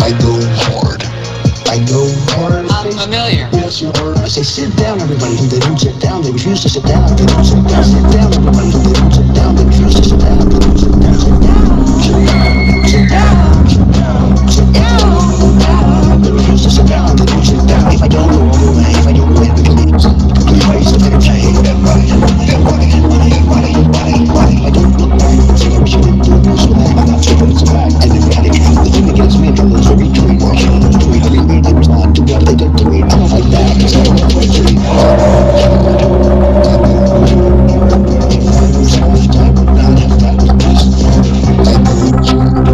I go hard. I go hard. I'm familiar. Yes, you are. I say sit down, everybody. They don't sit down. They refuse to sit down. They don't sit down. Sit down, everybody. They don't sit down. They refuse to sit down. They don't sit down. Sit down. Sit down. Sit down. Sit down. They refuse to sit down. They don't sit down. If I don't go all the way, if I don't win, we can leave. Complete waste of energy. Everybody. I don't look back. So I wish I didn't do this way. I'm not stupid. It's a fact. And in reality, the thing that gets me in trouble is the retweet war. I immediately respond to what they did to me. I don't like that. So I retweet. If I was left, I would not have that peace. I go hard.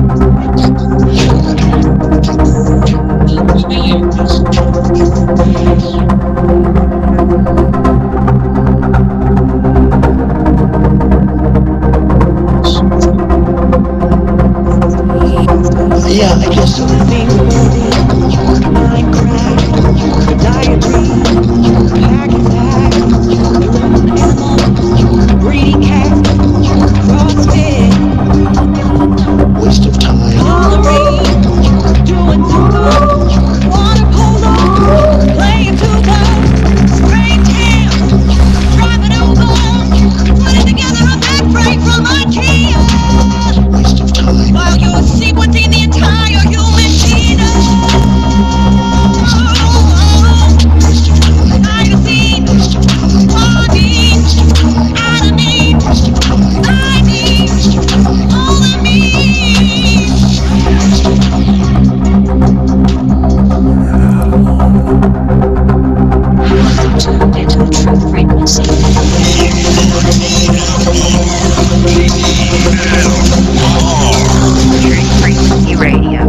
Yeah, I guess so. I go hard. I go hard. Diabetes. Pack attack. Greedy cat. CrossFit. Waste of time. Coloring. Doing zumba. Water polo. Playing tuba. Spraying tan. Driving Uber. Putting together a back brake from IKEA. Waste of time. While you're sequencing the entire human genome. Iodine, guanine, adenine, thymine, all that means. Tuned into a true frequency. True Frequency Radio.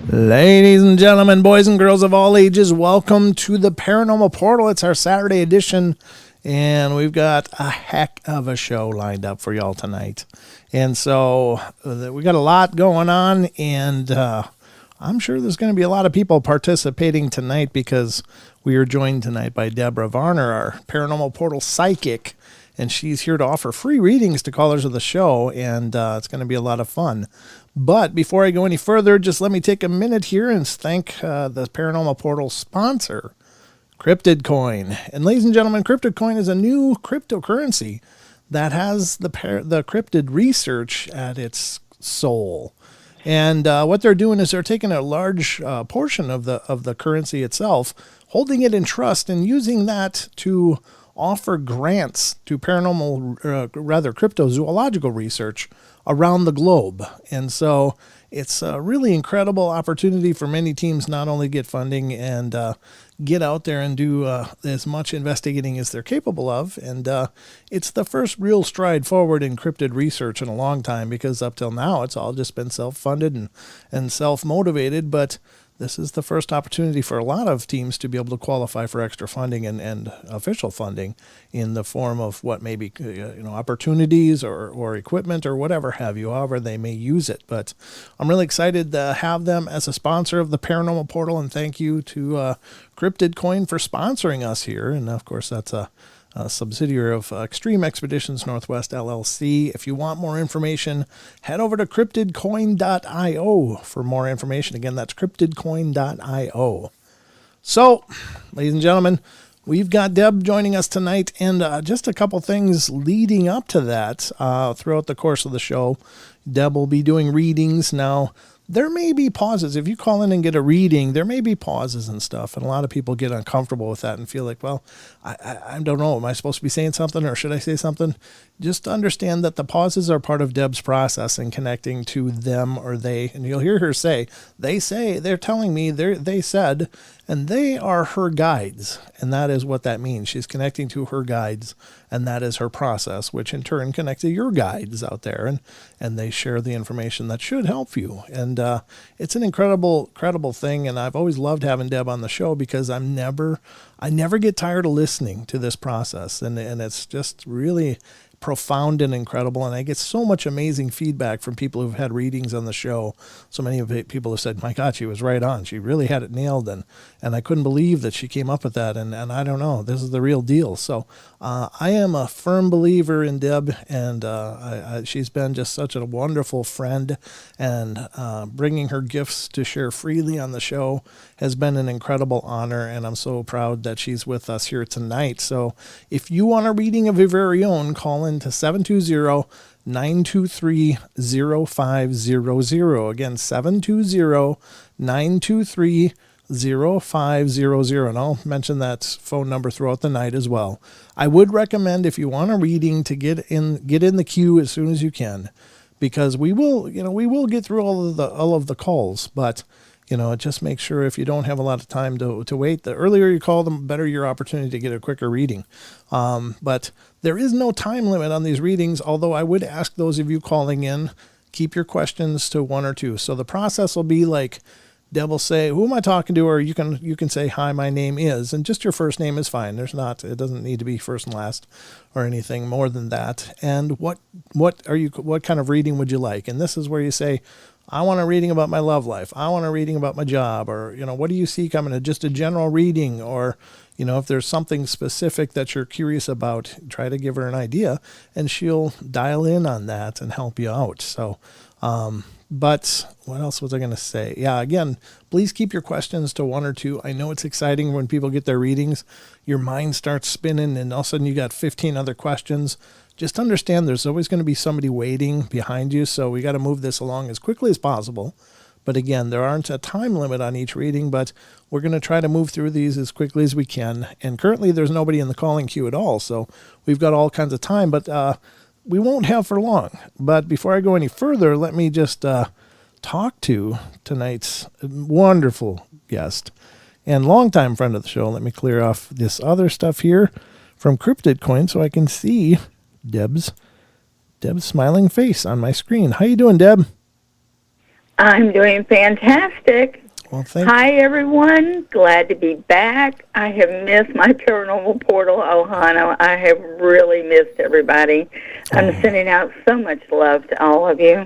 Ladies and gentlemen, boys and girls of all ages, welcome to the Paranormal Portal. It's our Saturday edition, and we've got a heck of a show lined up for y'all tonight. And so we got a lot going on, and I'm sure there's going to be a lot of people participating tonight because we are joined tonight by Debra Varner, our Paranormal Portal psychic, and she's here to offer free readings to callers of the show, and it's going to be a lot of fun. But before I go any further, just let me take a minute here and thank the Paranormal Portal sponsor, Cryptid Coin. And ladies and gentlemen, Cryptid Coin is a new cryptocurrency that has the cryptid research at its soul. And what they're doing is they're taking a large portion of the currency itself, holding it in trust, and using that to offer grants to paranormal, cryptozoological research around the globe. And so it's a really incredible opportunity for many teams not only get funding and get out there and do as much investigating as they're capable of. And it's the first real stride forward in cryptid research in a long time, because up till now it's all just been self-funded and self-motivated. But this is the first opportunity for a lot of teams to be able to qualify for extra funding and official funding in the form of what may be opportunities or equipment or whatever have you, however they may use it. But I'm really excited to have them as a sponsor of the Paranormal Portal, and thank you to Cryptid Coin for sponsoring us here. And of course, that's a subsidiary of Extreme Expeditions Northwest LLC. If you want more information, head over to cryptidcoin.io for more information. Again, that's cryptidcoin.io. So, ladies and gentlemen, we've got Deb joining us tonight, and just a couple things leading up to that throughout the course of the show. Deb will be doing readings. Now, there may be pauses. If you call in and get a reading, there may be pauses and stuff. And a lot of people get uncomfortable with that and feel like, well, I don't know. Am I supposed to be saying something or should I say something? Just understand that the pauses are part of Deb's process in connecting to them or they. And you'll hear her say, they're telling me, they said, and they are her guides. And that is what that means. She's connecting to her guides, and that is her process, which in turn connects to your guides out there. And they share the information that should help you. And it's an incredible thing. And I've always loved having Deb on the show because I never get tired of listening to this process. And it's just really profound and incredible, and I get so much amazing feedback from people who've had readings on the show. So many of people have said, my God, she was right on. She really had it nailed, and I couldn't believe that she came up with that, and I don't know, this is the real deal. So I am a firm believer in Deb, and she's been just such a wonderful friend, and bringing her gifts to share freely on the show has been an incredible honor, and I'm so proud that she's with us here tonight. So if you want a reading of your very own, call into 720-923-0500. Again, 720-923-0500. And I'll mention that phone number throughout the night as well. I would recommend, if you want a reading, to get in the queue as soon as you can, because we will get through all of the calls, but just make sure if you don't have a lot of time to wait, the earlier you call, the better your opportunity to get a quicker reading. But there is no time limit on these readings, although I would ask those of you calling in, keep your questions to one or two. So the process will be like, Deb will say, who am I talking to? Or you can say, hi, my name is, and just your first name is fine. It doesn't need to be first and last or anything more than that. And what kind of reading would you like? And this is where you say, I want a reading about my love life. I want a reading about my job, or, what do you see coming? Just a general reading, or, if there's something specific that you're curious about, try to give her an idea and she'll dial in on that and help you out. So, but what else was I going to say? Yeah, again, please keep your questions to one or two. I know it's exciting when people get their readings, your mind starts spinning and all of a sudden you got 15 other questions. Just understand there's always going to be somebody waiting behind you, so we got to move this along as quickly as possible. But again, there aren't a time limit on each reading, but we're going to try to move through these as quickly as we can. And currently there's nobody in the calling queue at all, so we've got all kinds of time, but we won't have for long. But before I go any further, let me just talk to tonight's wonderful guest and longtime friend of the show. Let me clear off this other stuff here from Cryptid Coin so I can see Deb's smiling face on my screen. How you doing, Deb? I'm doing fantastic. Well, Hi, everyone. Glad to be back. I have missed my Paranormal Portal Ohana. I have really missed everybody. I'm sending out so much love to all of you.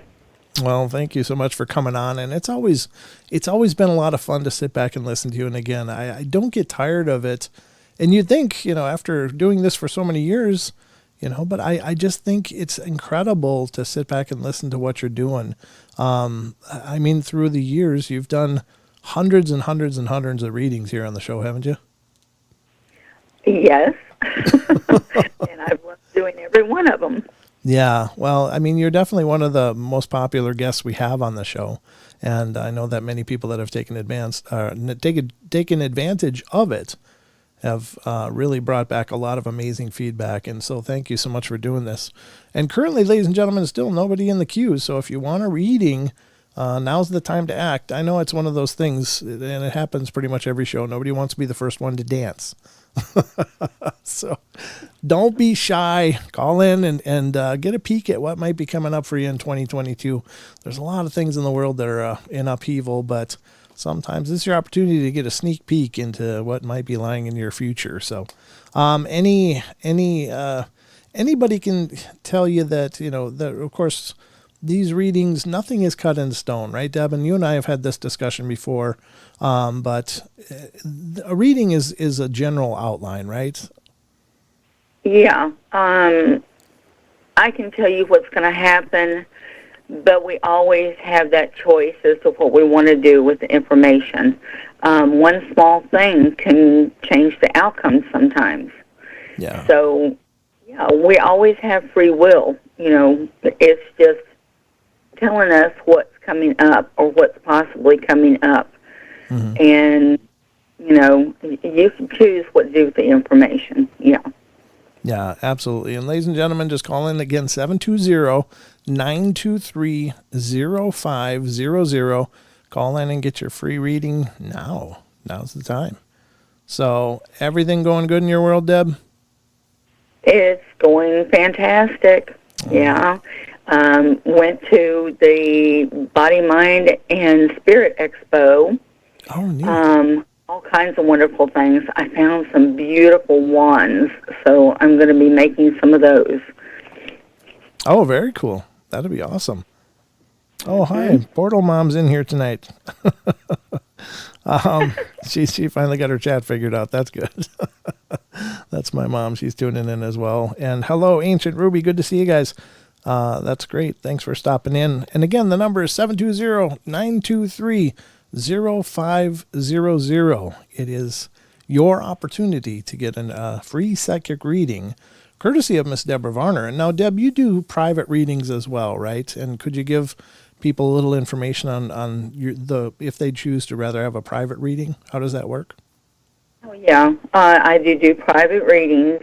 Well, thank you so much for coming on. And it's always been a lot of fun to sit back and listen to you. And again, I don't get tired of it. And you'd think, after doing this for so many years, but I just think it's incredible to sit back and listen to what you're doing. I mean, through the years, you've done hundreds and hundreds and hundreds of readings here on the show, haven't you? Yes. And I've loved doing every one of them. Yeah. Well, I mean, you're definitely one of the most popular guests we have on the show. And I know that many people that have taken advantage of it have really brought back a lot of amazing feedback. And so thank you so much for doing this. And currently, ladies and gentlemen, still nobody in the queue. So if you want a reading, now's the time to act. I know it's one of those things, and it happens pretty much every show. Nobody wants to be the first one to dance. So don't be shy. Call in and get a peek at what might be coming up for you in 2022. There's a lot of things in the world that are in upheaval, but sometimes this is your opportunity to get a sneak peek into what might be lying in your future. So, anybody can tell you that, that of course these readings, nothing is cut in stone, right, Deb? And you and I have had this discussion before, but a reading is a general outline, right? Yeah. I can tell you what's going to happen, but we always have that choice as to what we want to do with the information. one small thing can change the outcome sometimes. Yeah. So, yeah, we always have free will. It's just telling us what's coming up or what's possibly coming up. Mm-hmm. And, you can choose what to do with the information. Yeah. Yeah, absolutely. And ladies and gentlemen, just call in again, 720-923-0500. Call in and get your free reading now. Now's the time. So, everything going good in your world, Deb? It's going fantastic. Yeah. Went to the Body, Mind, and Spirit Expo. Oh, neat. All kinds of wonderful things. I found some beautiful wands, so I'm going to be making some of those. Oh, very cool. That'd be awesome. Oh, hi. Portal Mom's in here tonight. She finally got her chat figured out. That's good. That's my mom. She's tuning in as well. And hello, Ancient Ruby. Good to see you guys. That's great. Thanks for stopping in. And again, the number is 720-923-0500. It is your opportunity to get a free psychic reading, courtesy of Miss Debra Varner. And now, Deb, you do private readings as well, right? And could you give people a little information on if they choose to rather have a private reading? How does that work? Oh, yeah. I do private readings.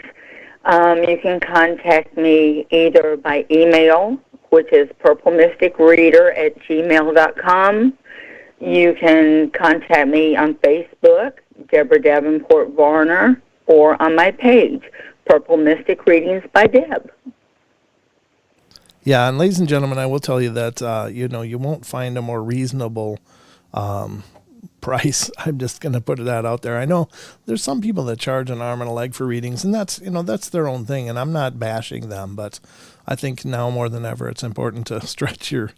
You can contact me either by email, which is purplemysticreader@gmail.com. You can contact me on Facebook, Deborah Davenport Varner, or on my page, Purple Mystic Readings by Deb. Yeah, and ladies and gentlemen, I will tell you that you won't find a more reasonable price. I'm just going to put that out there. I know there's some people that charge an arm and a leg for readings, and that's their own thing, and I'm not bashing them, but I think now more than ever it's important to stretch your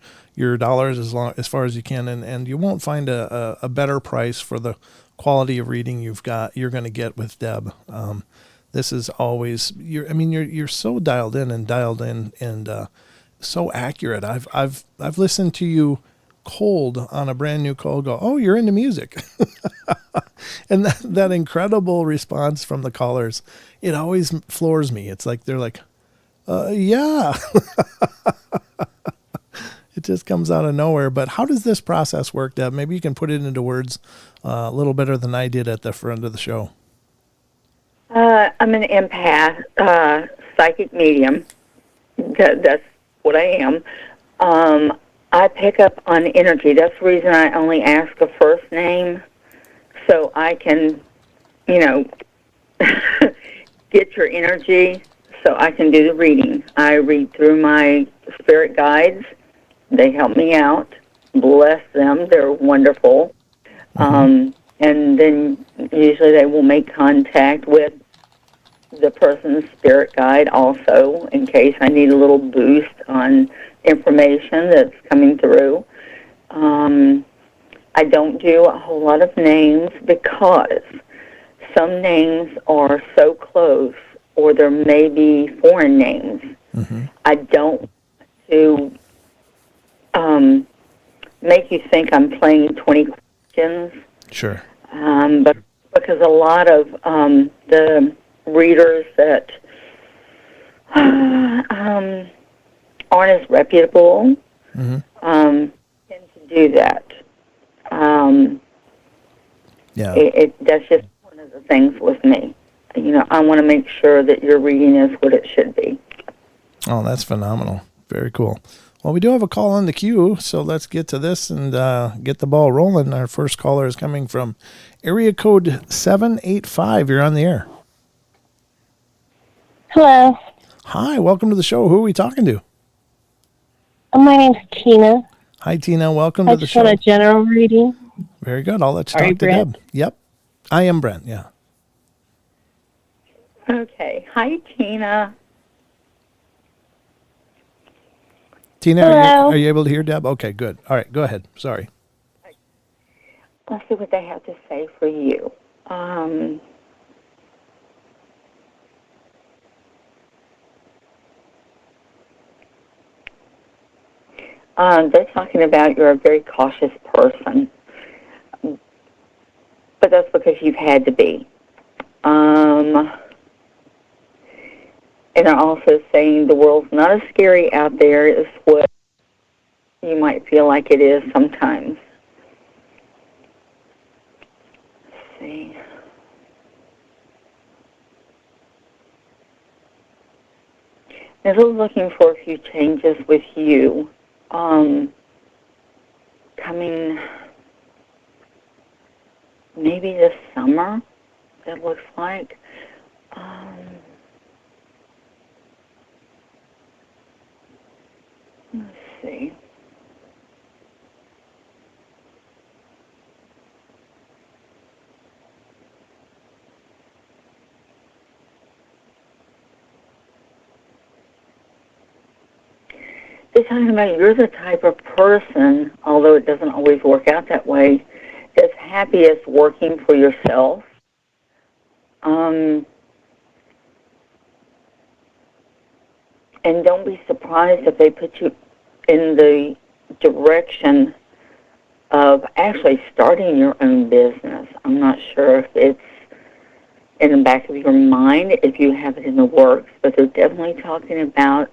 dollars as far as you can, and you won't find a better price for the quality of reading you're going to get with Deb. This is always you're so dialed in and so accurate. I've listened to you cold on a brand new call go, oh, you're into music. And that incredible response from the callers, it always floors me. It's like they're like, yeah. It just comes out of nowhere. But how does this process work, Deb? Maybe you can put it into words a little better than I did at the front of the show. I'm an empath, psychic medium. That's what I am. I pick up on energy. That's the reason I only ask a first name, so I can, get your energy so I can do the reading. I read through my spirit guides. They help me out. Bless them. They're wonderful. And then usually they will make contact with the person's spirit guide also in case I need a little boost on information that's coming through. I don't do a whole lot of names because some names are so close or there may be foreign names. I don't want to make you think I'm playing 20 questions. Sure. But because a lot of the readers that aren't as reputable tend to do that. That's just one of the things with me. I want to make sure that your reading is what it should be. Oh, that's phenomenal. Very cool. Well, we do have a call on the queue, so let's get to this and get the ball rolling. Our first caller is coming from area code 785. You're on the air. Hello. Hi, welcome to the show. Who are we talking to? My name's Tina. Hi, Tina. Welcome to the show. I just want a general reading. Very good. I'll let you Are talk you to Brent? Deb. Yep. I am Brent, yeah. Okay. Hi, Tina. Tina, Hello. are you able to hear Deb? Okay, good. All right, go ahead. Sorry. Let's see what they have to say for you. They're talking about you're a very cautious person. but that's because you've had to be. And they're also saying the world's not as scary out there as what you might feel like it is sometimes. Let's see. They're looking for a few changes with you. Coming maybe this summer, it looks like. Let's see. They're talking about you're the type of person, although it doesn't always work out that way, that's happiest working for yourself. And don't be surprised if they put you in the direction of actually starting your own business. I'm not sure if it's in the back of your mind, if you have it in the works, but they're definitely talking about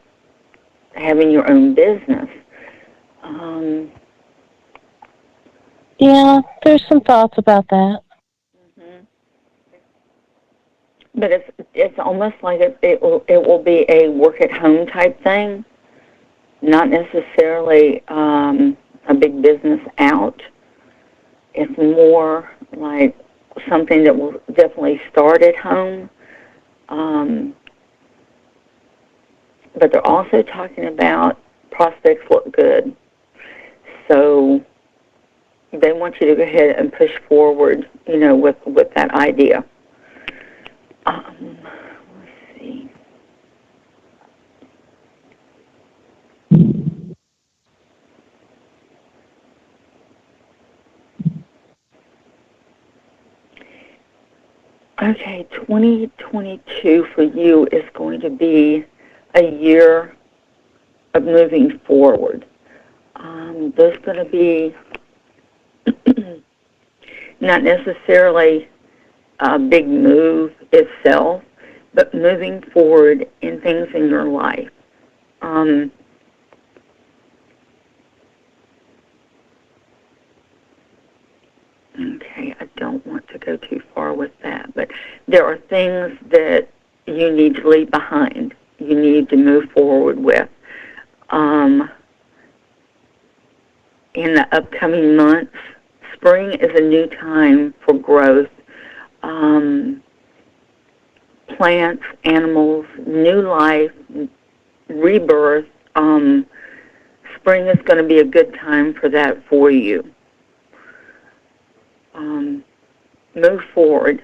having your own business. Yeah, there's some thoughts about that. But it's almost like it will be a work at home type thing, not necessarily a big business out. It's more like something that will definitely start at home. But they're also talking about prospects look good. So they want you to go ahead and push forward, with that idea. Let's see. Okay, 2022 for you is going to be a year of moving forward. There's going to be not necessarily a big move itself, but moving forward in things in your life. Okay, I don't want to go too far with that, but there are things that you need to leave behind. You need to move forward with. In the upcoming months, spring is a new time for growth. Plants, animals, new life, rebirth. Spring is going to be a good time for that for you. Move forward.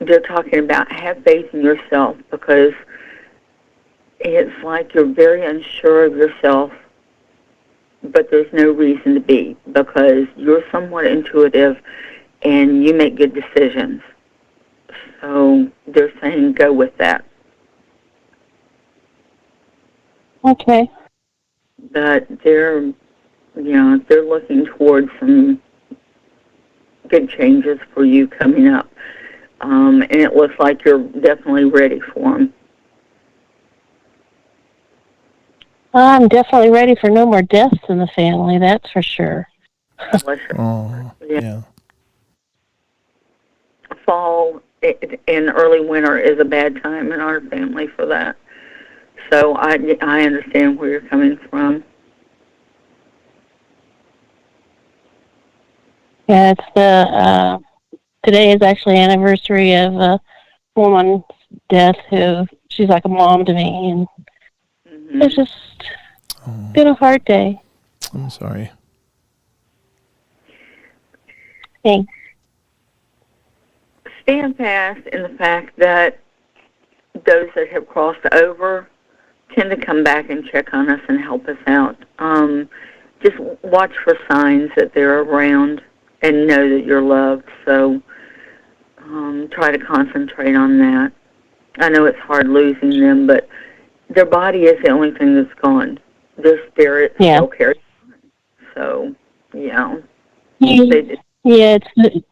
They're talking about have faith in yourself, because it's like you're very unsure of yourself, but there's no reason to be, because you're somewhat intuitive and you make good decisions. So they're saying go with that. Okay. But they're looking towards some good changes for you coming up. And it looks like you're definitely ready for them. I'm definitely ready for no more deaths in the family, that's for sure. Oh, yeah. Fall and early winter is a bad time in our family for that. So I understand where you're coming from. Yeah, it's today is actually anniversary of a woman's death who, she's like a mom to me, and it's just been a hard day. I'm sorry. Thanks. Stand fast in the fact that those that have crossed over tend to come back and check on us and help us out. Just watch for signs that they're around and know that you're loved. So try to concentrate on that. I know it's hard losing them, but their body is the only thing that's gone. Their spirit still carries on. So, You, they Yeah,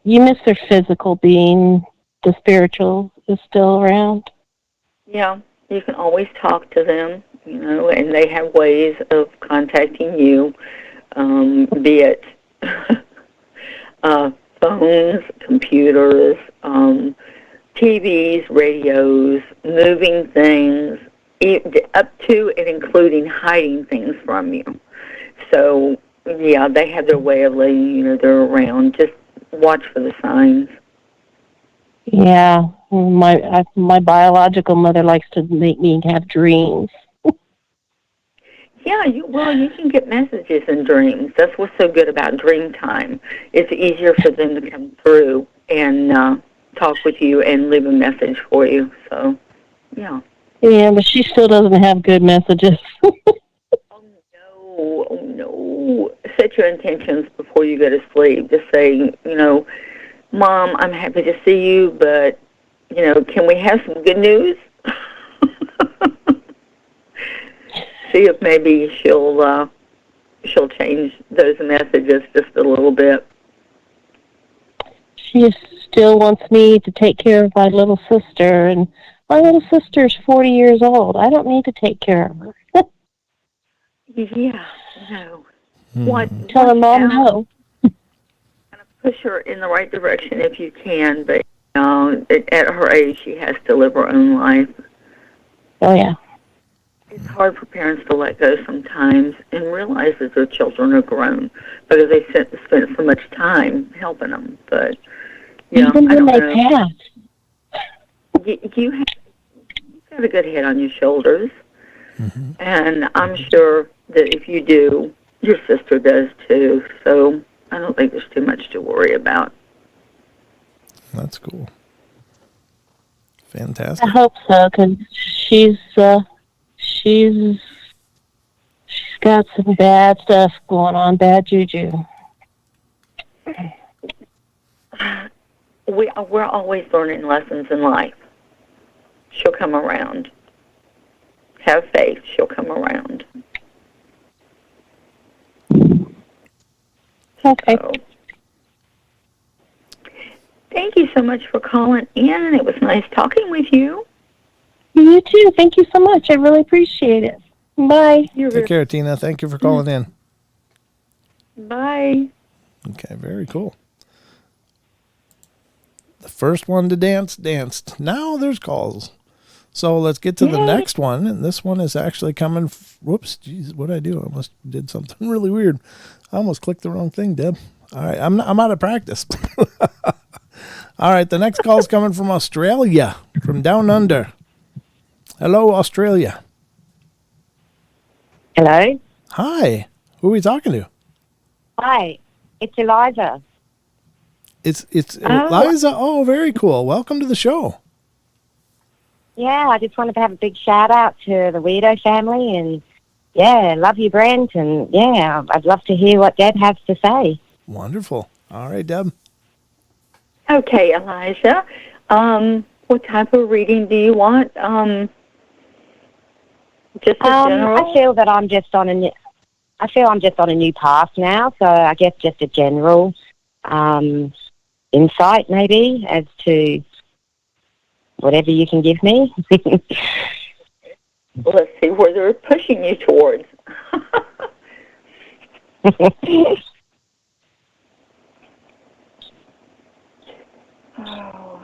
you miss their physical being. The spiritual is still around. Yeah, you can always talk to them, and they have ways of contacting you, be it phones, computers, TVs, radios, moving things, up to and including hiding things from you. So, yeah, they have their way of letting you know they're around. Just watch for the signs. Yeah, my biological mother likes to make me have dreams. Yeah, you can get messages in dreams. That's what's so good about dream time. It's easier for them to come through and talk with you and leave a message for you. So, yeah. Yeah, but she still doesn't have good messages. Oh no. Set your intentions before you go to sleep. Just say, Mom, I'm happy to see you, but, can we have some good news? See if maybe she'll change those messages just a little bit. She still wants me to take care of my little sister, and my little sister's 40 years old. I don't need to take care of her. Yeah, no. Tell her, Mom, no. Push her in the right direction if you can, but at her age, she has to live her own life. Oh, yeah. It's hard for parents to let go sometimes and realize that their children are grown because they spent so much time helping them. But, even when they pass. You've got a good head on your shoulders, and I'm sure that if you do, your sister does too. So I don't think there's too much to worry about. That's cool. Fantastic. I hope so, because she's got some bad stuff going on, bad juju. We're always learning lessons in life. She'll come around. Have faith. She'll come around. Okay. So, thank you so much for calling in. It was nice talking with you. You too. Thank you so much. I really appreciate it. Bye. Take care, Tina. Thank you for calling in. Bye. Okay, very cool. The first one to dance danced. Now there's calls. So let's get to the next one. And this one is actually coming. Whoops, geez, what did I do? I almost did something really weird. I almost clicked the wrong thing, Deb. All right, I'm out of practice. All right, the next call is coming from Australia, from down under. Hello, Australia. Hello. Hi. Who are we talking to? Hi. It's Eliza. It's Eliza. Oh, very cool. Welcome to the show. Yeah, I just wanted to have a big shout out to the Weirdo family, and love you, Brent, and I'd love to hear what Deb has to say. Wonderful. All right, Deb. Okay, Elijah. What type of reading do you want? Just a general? I feel that I'm just on a new path now, so I guess just a general insight maybe as to whatever you can give me. Let's see where they're pushing you towards. Oh.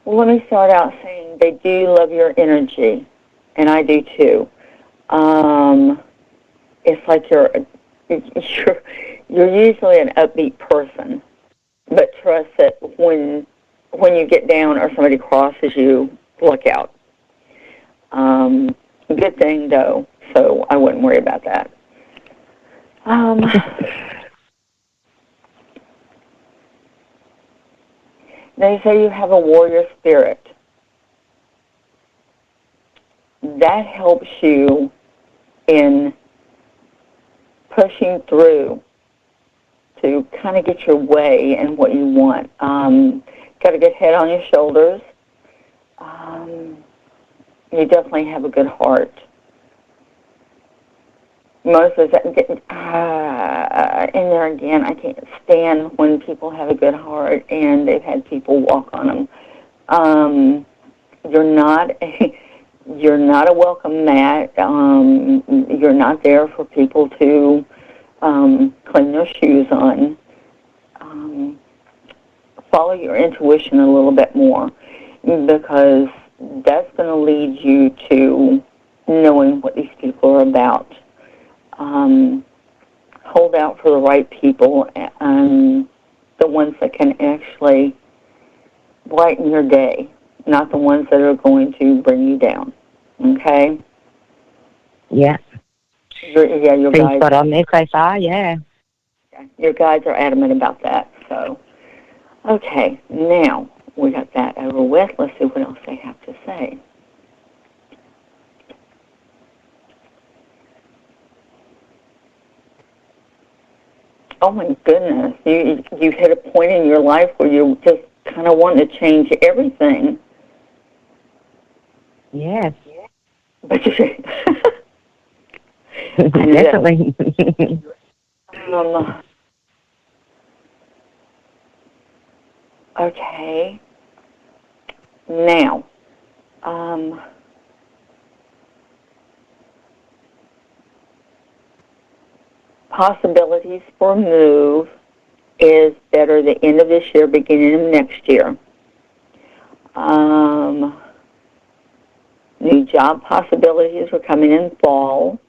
Well, let me start out saying they do love your energy, and I do too. It's like you're usually an upbeat person, but trust that when you get down or somebody crosses you, look out. Good thing though, so I wouldn't worry about that. They say you have a warrior spirit. That helps you in pushing through to kind of get your way and what you want. Got a good head on your shoulders. You definitely have a good heart. most of the and there again, I can't stand when people have a good heart and they've had people walk on them. You're not you're not a welcome mat. You're not there for people to clean their shoes on. Follow your intuition a little bit more, because that's going to lead you to knowing what these people are about. Hold out for the right people, and the ones that can actually brighten your day, not the ones that are going to bring you down. Okay? Yeah. Your Seems guides. spot on there so far, yeah. Your guides are adamant about that. So, okay, now we got that over with. Let's see what else they have to say. Oh my goodness, you've hit a point in your life where you just kind of want to change everything. Yes. But you definitely. Okay. Now, possibilities for move is better the end of this year, beginning of next year. New job possibilities are coming in fall.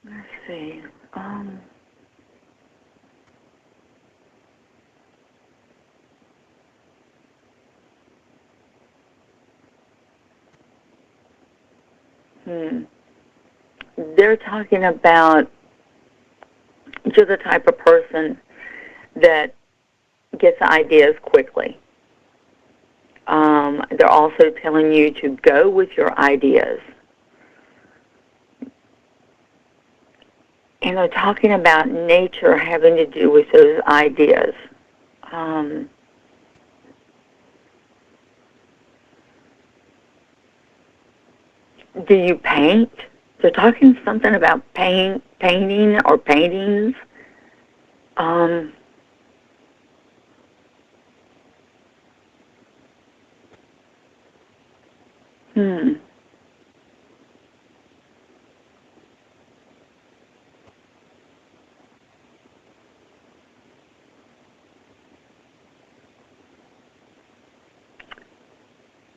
Let's see. They're talking about you're the type of person that gets ideas quickly. They're also telling you to go with your ideas. And they're talking about nature having to do with those ideas. Do you paint? They're talking something about painting or paintings.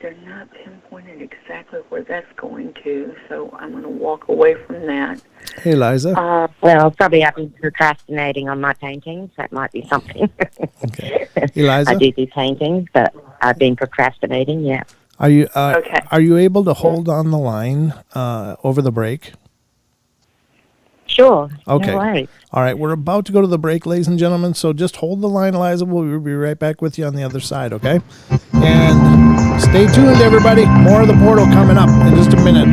They're not pinpointing exactly where that's going to, so I'm going to walk away from that. Hey, Liza. Well, probably I've been procrastinating on my paintings. That might be something. Okay. Eliza? I do paintings, but I've been procrastinating, yeah. Are you Okay. Are you able to hold on the line over the break? Sure. Okay. No worries. All right. We're about to go to the break, ladies and gentlemen. So just hold the line, Eliza. We'll be right back with you on the other side, okay? And stay tuned, everybody. More of the portal coming up in just a minute.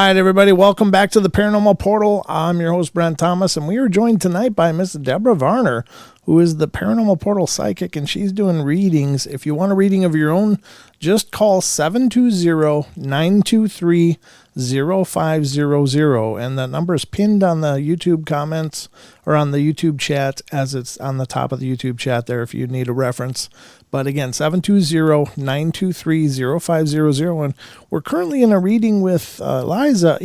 right, everybody, welcome back to the Paranormal Portal. I'm your host, Brent Thomas, and we are joined tonight by Miss Debra Varner, who is the Paranormal Portal psychic, and she's doing readings. If you want a reading of your own, just call 720-923-0500, and that number is pinned on the YouTube comments or on the YouTube chat, as it's on the top of the YouTube chat there if you need a reference. But again, 720-923-0500, and we're currently in a reading with Eliza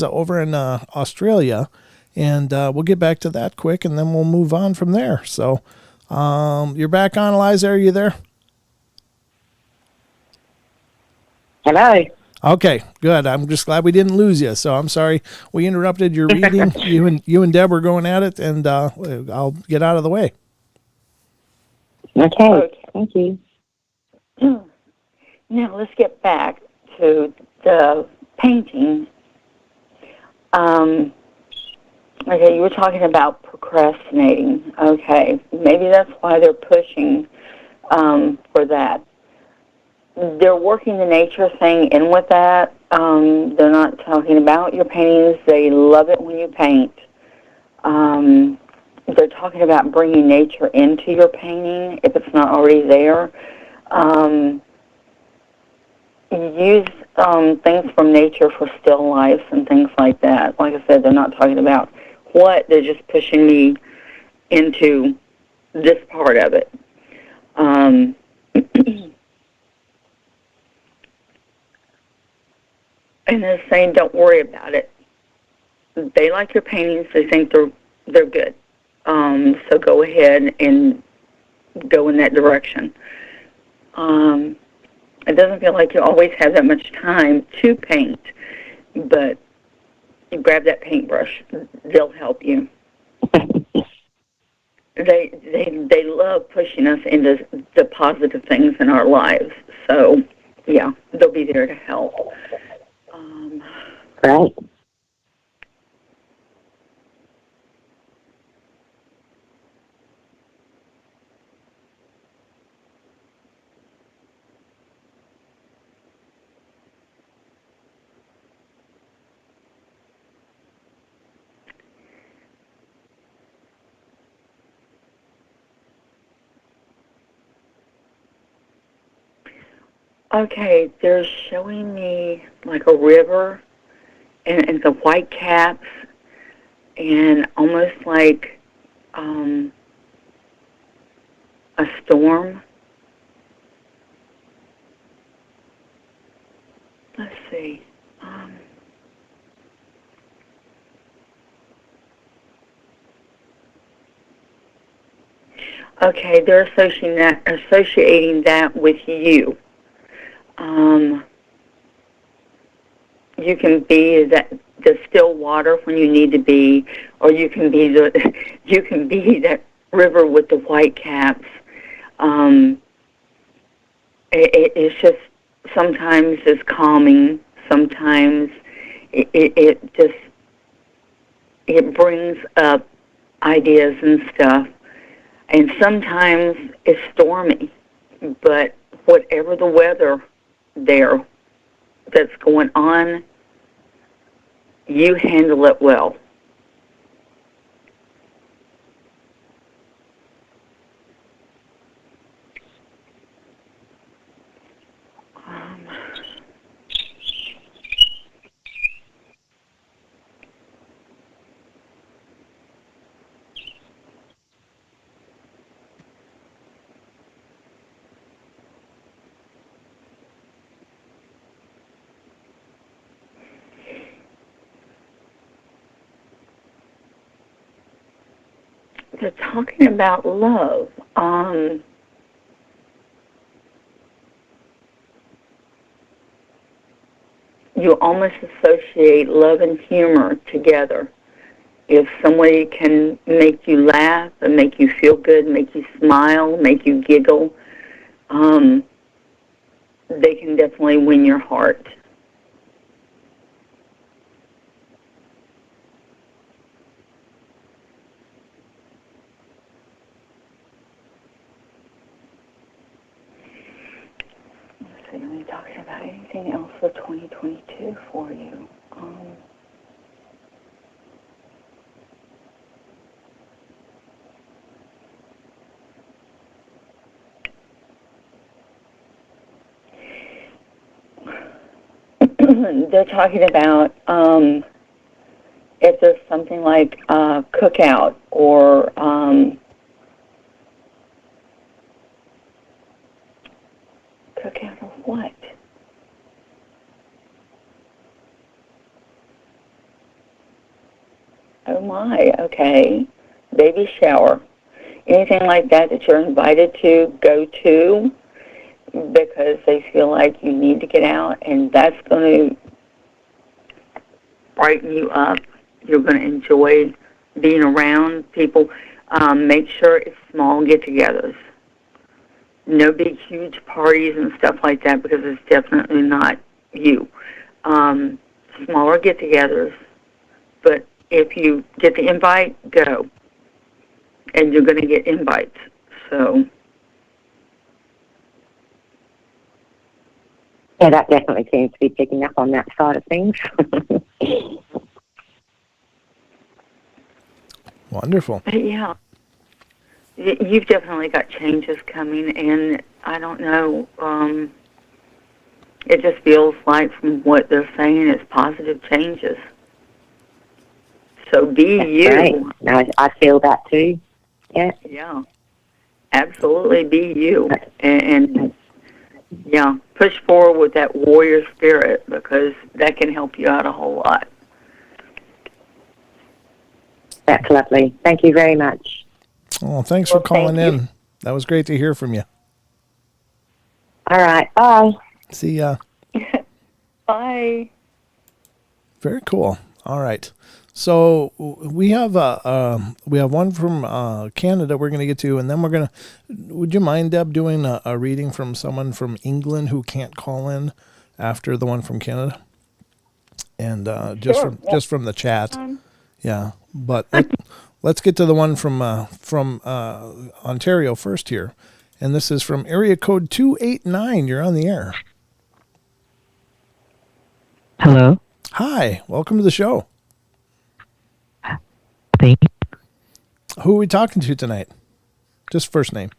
over in Australia, and we'll get back to that quick, and then we'll move on from there. So you're back on, Eliza. Are you there? Hello. Okay, good. I'm just glad we didn't lose you. So I'm sorry we interrupted your reading. you and Deb were going at it, and I'll get out of the way. Okay. Thank you. Now let's get back to the painting. Okay, you were talking about procrastinating. Okay, maybe that's why they're pushing for that. They're working the nature thing in with that. They're not talking about your paintings. They love it when you paint. They're talking about bringing nature into your painting if it's not already there. Use things from nature for still lifes and things like that. Like I said, they're not talking about what. They're just pushing me into this part of it. And they're saying, don't worry about it. They like your paintings. They think they're good. So go ahead and go in that direction. It doesn't feel like you always have that much time to paint, but you grab that paintbrush. They'll help you. They love pushing us into the positive things in our lives. So, yeah, they'll be there to help. Right. Okay, they're showing me like a river and the white caps and almost like a storm. Let's see. Okay, they're associating that with you. You can be the still water when you need to be, or you can be that river with the white caps. It's just sometimes it's calming. Sometimes it brings up ideas and stuff, and sometimes it's stormy. But whatever the weather there that's going on, you handle it well. They're talking about love. You almost associate love and humor together. If somebody can make you laugh and make you feel good, make you smile, make you giggle, they can definitely win your heart. Let's see, are we talking about anything else for 2022 for you? they're talking about if there's something like cookout or cookout or what? Oh my, okay. Baby shower. Anything like that that you're invited to go to because they feel like you need to get out, and that's going to brighten you up. You're going to enjoy being around people. Make sure it's small get-togethers. No big, huge parties and stuff like that because it's definitely not you. Smaller get-togethers, but if you get the invite, go. And you're going to get invites. So, Yeah, that definitely seems to be picking up on that side of things. Wonderful. but yeah, you've definitely got changes coming, and I don't know. It just feels like from what they're saying, it's positive changes. So be That's you. great. No, I feel that too. Yeah. Yeah, absolutely be you. And yeah, push forward with that warrior spirit because that can help you out a whole lot. That's lovely. Thank you very much. Oh, thanks Well, for calling thank you. in. That was great to hear from you. All right. Bye. See ya. Bye. Very cool. All right. So we have one from Canada we're going to get to, and then we're going to. Would you mind, Deb, doing a reading from someone from England who can't call in after the one from Canada? And Sure. just from the chat, yeah. But let's get to the one from Ontario first here, and this is from area code 289. You're on the air. Hello. Hi, welcome to the show. Thank you. Who are we talking to tonight? Just first name.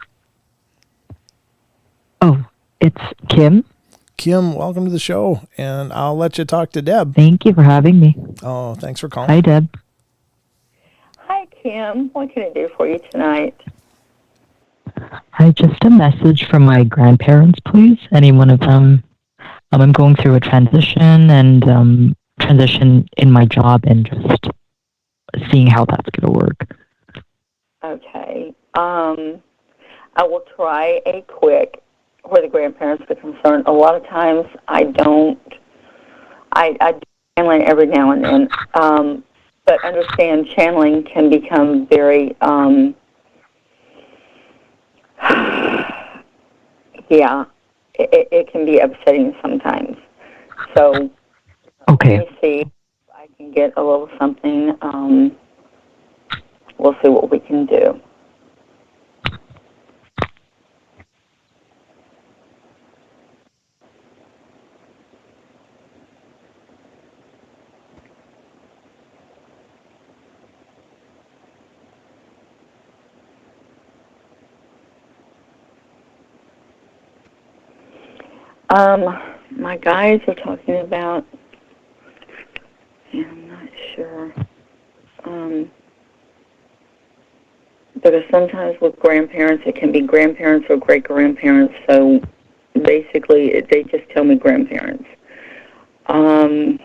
Oh, it's Kim. Kim, welcome to the show, and I'll let you talk to Deb. Thank you for having me. Oh, thanks for calling. Hi, Deb. Hi, Kim. What can I do for you tonight? Hi, just a message from my grandparents, please. Any one of them. I'm going through a transition and transition in my job and just seeing how that's going to work. Okay. I will try a quick where the grandparents are concerned. A lot of times I do channeling every now and then. But understand channeling can become very, yeah, it can be upsetting sometimes. So Okay. let me see if I can get a little something. We'll see what we can do. My guides are talking about, yeah, I'm not sure. Because sometimes with grandparents, it can be grandparents or great-grandparents, so basically they just tell me grandparents. And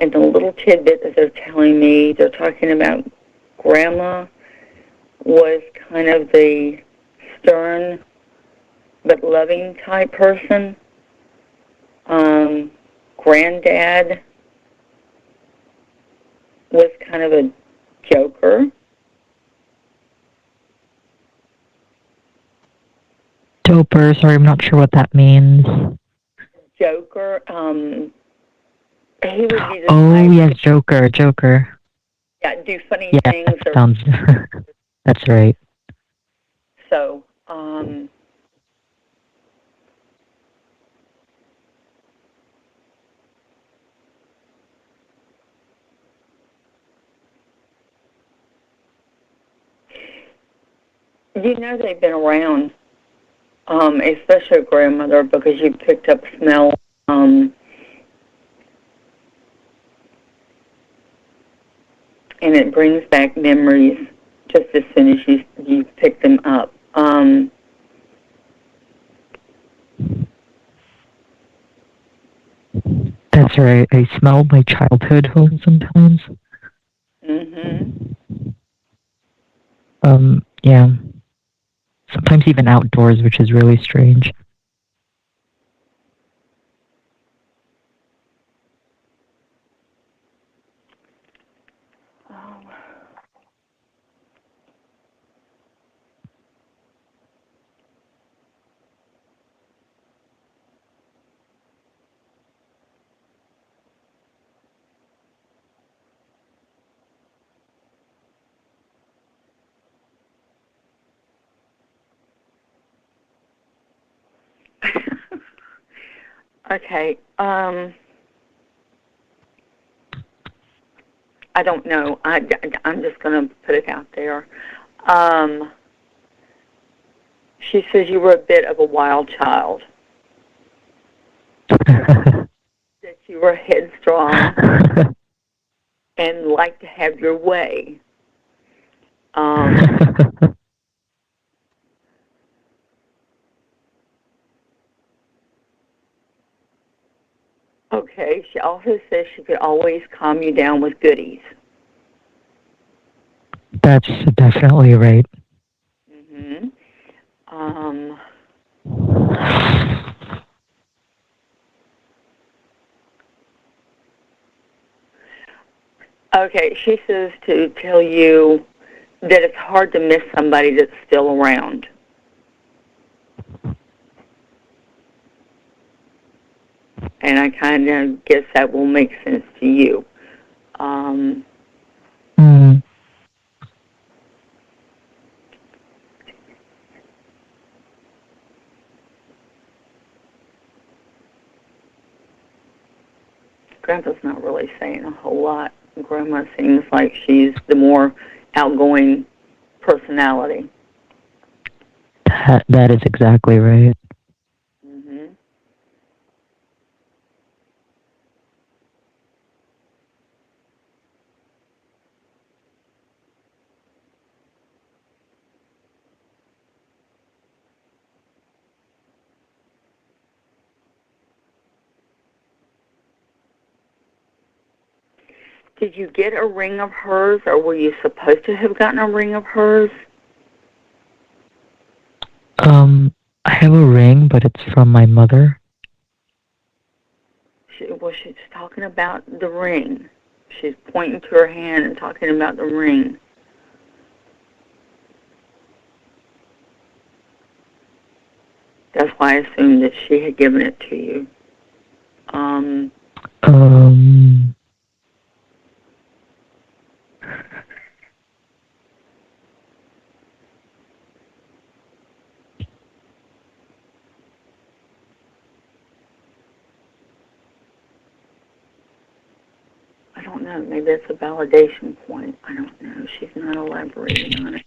the little tidbit that they're telling me, they're talking about grandma was kind of the stern but loving type person. Granddad was kind of a joker. Doper, sorry, I'm not sure what that means. Joker, he would be the Oh, type yes, Joker. yeah, do funny Yeah, things. that sounds... That's right. So, you know they've been around. especially grandmother, because you picked up smell. And it brings back memories just as soon as you pick them up. That's right. I smell my childhood home sometimes. Yeah. Sometimes even outdoors, which is really strange. Okay. I don't know. I'm just going to put it out there. She says you were a bit of a wild child. That you were headstrong and liked to have your way. Okay. She also says she could always calm you down with goodies. That's definitely right. Okay, she says to tell you that it's hard to miss somebody that's still around. And I kind of guess that will make sense to you. Grandpa's not really saying a whole lot. Grandma seems like she's the more outgoing personality. That is exactly right. Did you get a ring of hers, or were you supposed to have gotten a ring of hers? I have a ring, but it's from my mother. She's talking about the ring. She's pointing to her hand and talking about the ring. That's why I assumed that she had given it to you. I don't know. Maybe it's a validation point. I don't know. She's not elaborating on it.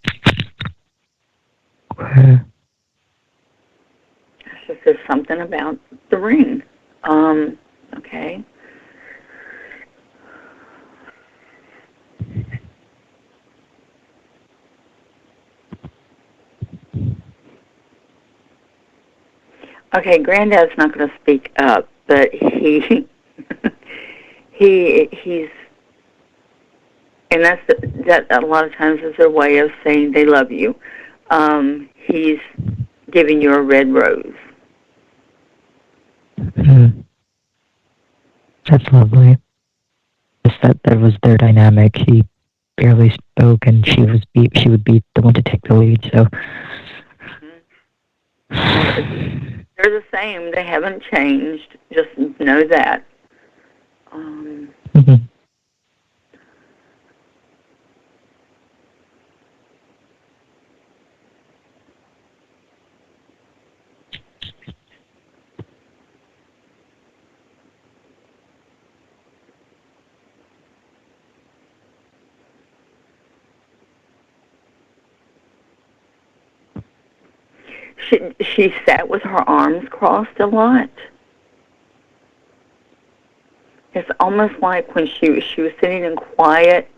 Okay. It's just there's something about the ring. Okay. Okay, Granddad's not going to speak up, but he's, and that a lot of times is their way of saying they love you. He's giving you a red rose. That's lovely. Just that was their dynamic. He barely spoke, and she would be the one to take the lead. So they're the same. They haven't changed. Just know that. She sat with her arms crossed a lot. It's almost like when she was sitting in quiet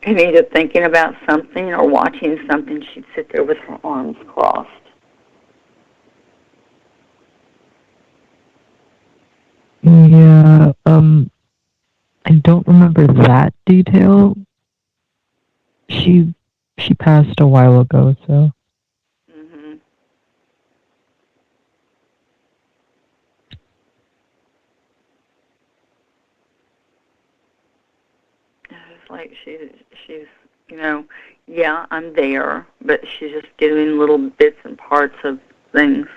and either thinking about something or watching something, she'd sit there with her arms crossed. Yeah, I don't remember that detail. She passed a while ago, so. Mm-hmm. It's like she's yeah, I'm there, but she's just giving little bits and parts of things,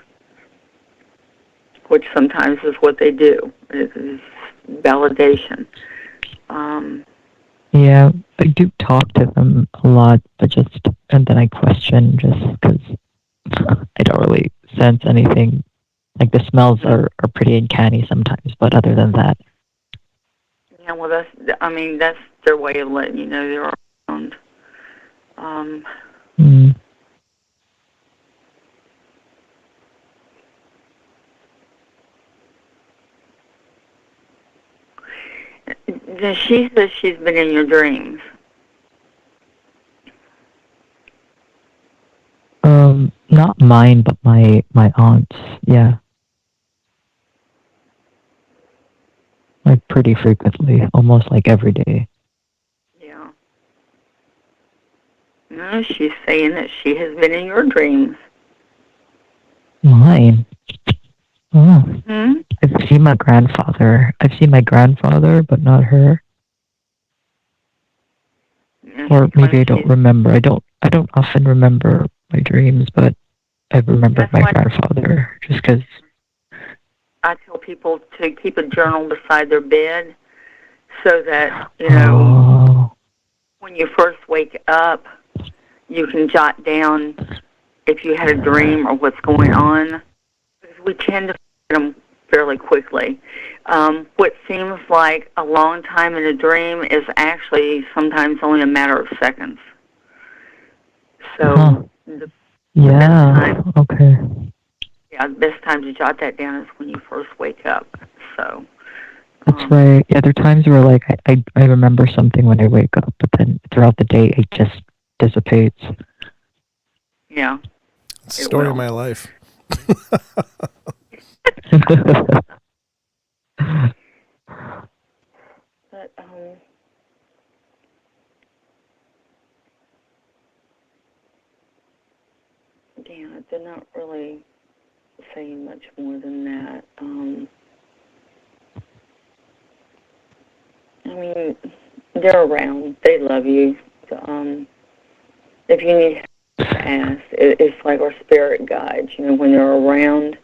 which sometimes is what they do. It is validation. Yeah, I do talk to them a lot, but and then I question just because I don't really sense anything. Like the smells are pretty uncanny sometimes, but other than that. Yeah, well, that's their way of letting you know they're around. Mm. She says she's been in your dreams. Not mine, but my aunt's. Yeah, like pretty frequently, almost like every day. Yeah. No, she's saying that she has been in your dreams. Mine. Oh. Hmm? I've seen my grandfather. But not her. Yeah, Or maybe I don't remember. I don't often remember my dreams, but I remember my grandfather just because. I tell people to keep a journal beside their bed so that, when you first wake up, you can jot down if you had a dream or what's going on. Because we tend to forget them fairly quickly. What seems like a long time in a dream is actually sometimes only a matter of seconds. So the best time to jot that down is when you first wake up. So that's right. Yeah, there are times where like I remember something when I wake up, but then throughout the day it just dissipates. Yeah. It's the story of my life. But yeah, they're not really saying much more than that. I mean, they're around. They love you. If you need help, ask. It's like our spirit guides. When they're around,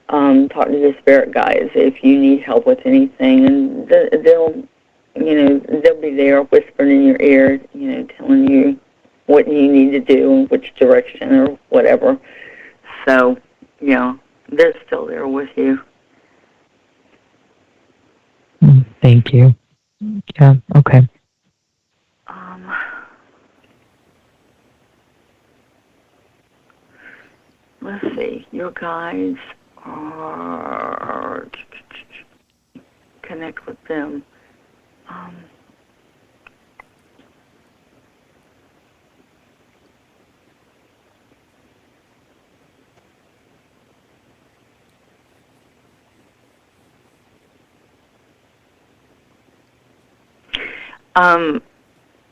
talk to your spirit guides if you need help with anything, and they'll be there whispering in your ear, telling you what you need to do and which direction or whatever. So, they're still there with you. Thank you. Yeah, okay. Let's see. Your guides are... Connect with them.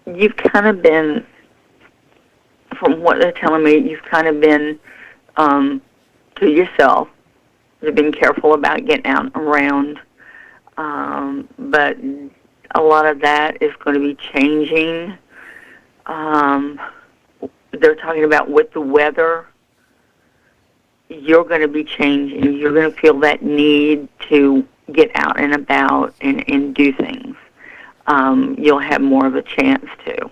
You've kind of been, from what they're telling me, you've kind of been to yourself. You've been careful about getting out and around, but a lot of that is going to be changing. They're talking about with the weather, you're going to be changing. You're going to feel that need to get out and about and do things. You'll have more of a chance to.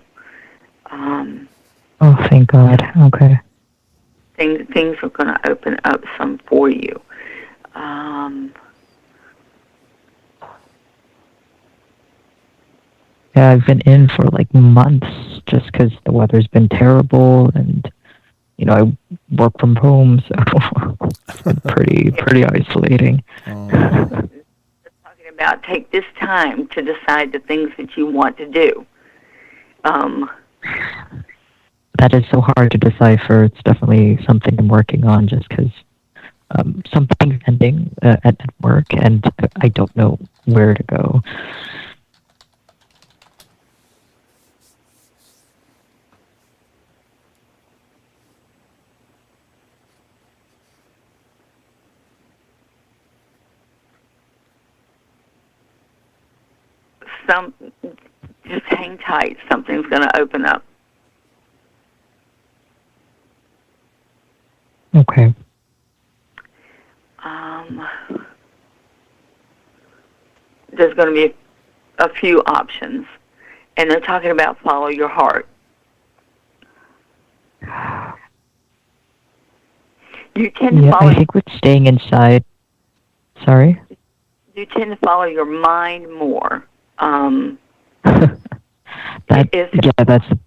Oh, thank God. Okay. Things are going to open up some for you. Yeah, I've been in for like months just because the weather's been terrible, and I work from home, so it's pretty isolating. Talking about take this time to decide the things that you want to do. That is so hard to decipher. It's definitely something I'm working on, just because something's ending at work, and I don't know where to go. Just hang tight. Something's going to open up. Okay. There's going to be a few options, and they're talking about follow your heart. You tend to follow. I think with staying inside. Sorry. You tend to follow your mind more. That's a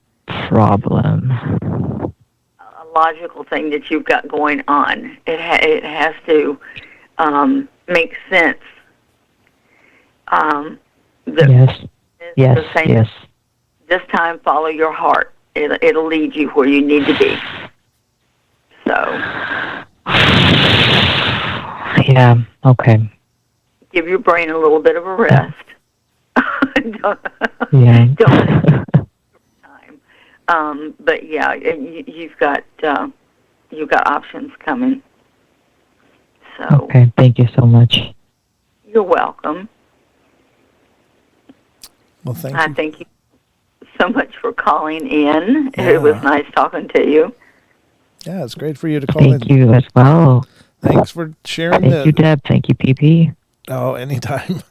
problem. A logical thing that you've got going on. It has to make sense. Yes. This time, follow your heart. It'll lead you where you need to be. So. Yeah. Okay. Give your brain a little bit of a rest. Don't time. But yeah, you've got options coming. So. Okay. Thank you so much. You're welcome. Well, thank you. Thank you so much for calling in. Yeah. It was nice talking to you. Yeah, it's great for you to call in. Thank you as well. Thanks for sharing. Thank you, Deb. Thank you, PP. Oh, anytime.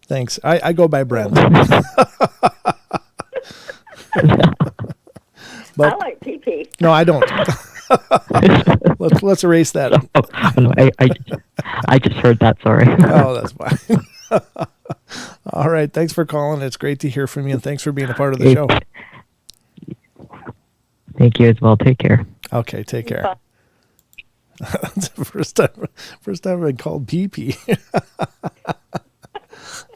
Thanks. I go by Brent. But, I like PP. No, I don't. let's erase that. No, I just heard that. Sorry. Oh, that's fine. All right. Thanks for calling. It's great to hear from you, and thanks for being a part of the show. Thank you as well. Take care. Okay, take care. That's the first time I've been called PP.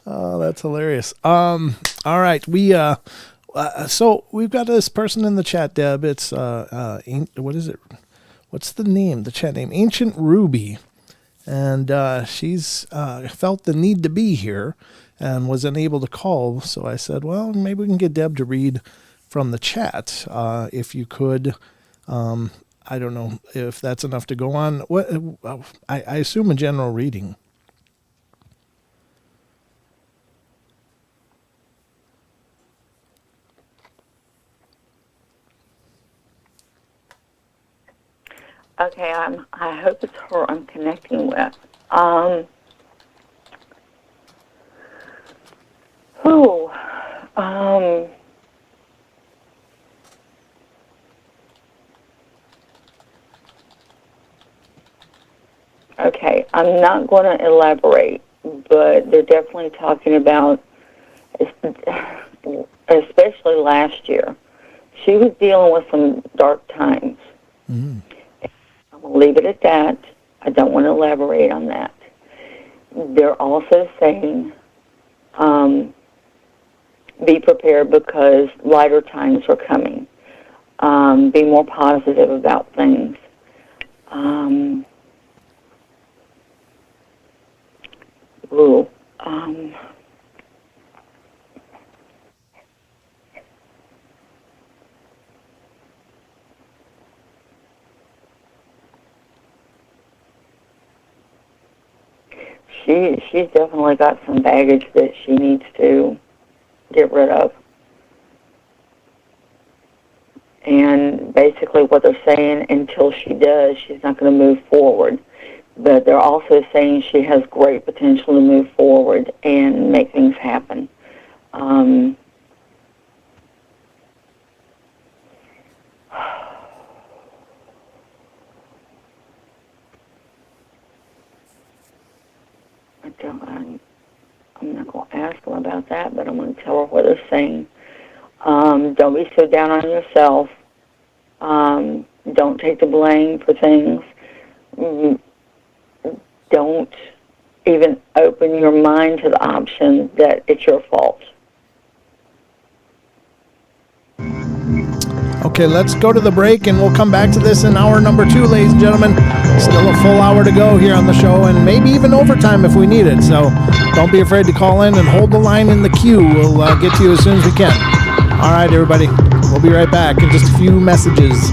Oh, that's hilarious. All right, so we've got this person in the chat, Deb. It's what is it? What's the name? The chat name, Ancient Ruby, and she's felt the need to be here and was unable to call. So I said, well, maybe we can get Deb to read from the chat if you could. I don't know if that's enough to go on. What I assume a general reading. Okay, I hope it's her I'm connecting with. Okay, I'm not going to elaborate, but they're definitely talking about, especially last year, she was dealing with some dark times. Mm-hmm. I'm going to leave it at that. I don't want to elaborate on that. They're also saying, be prepared because lighter times are coming. Be more positive about things. She's definitely got some baggage that she needs to get rid of. And basically what they're saying, until she does, she's not going to move forward. But they're also saying she has great potential to move forward and make things happen. I'm not going to ask her about that, but I'm going to tell her what they're saying. Don't be so down on yourself. Don't take the blame for things. Don't even open your mind to the option that it's your fault. Okay, let's go to the break, and we'll come back to this in hour number 2, ladies and gentlemen. Still a full hour to go here on the show, and maybe even overtime if we need it. So don't be afraid to call in and hold the line in the queue. We'll get to you as soon as we can. All right, everybody. We'll be right back in just a few messages.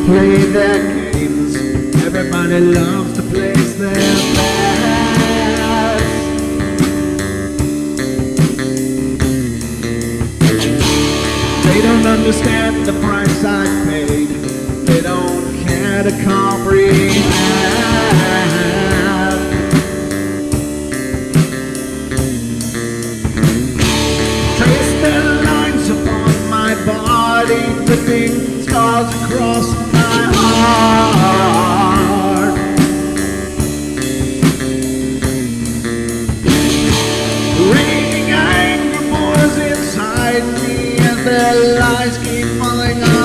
Play their games. Everybody loves to place their bets. They don't understand the price I paid. They don't care to comprehend. Trace their lines upon my body, dripping scars across my heart. Raging anger pours inside me as their lies keep falling apart.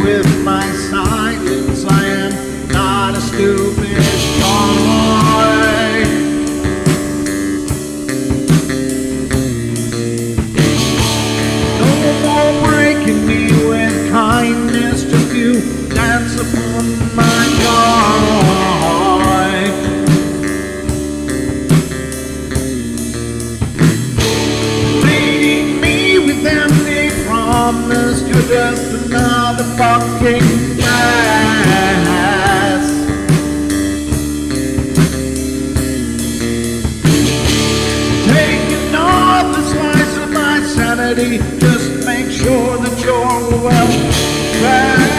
With my silence, I am not a stupid boy. No more breaking me with kindness, just you dance upon my joy. Leading me with empty promise, you're just another fucking mess. Taking off the slice of my sanity, just make sure that you're well fed.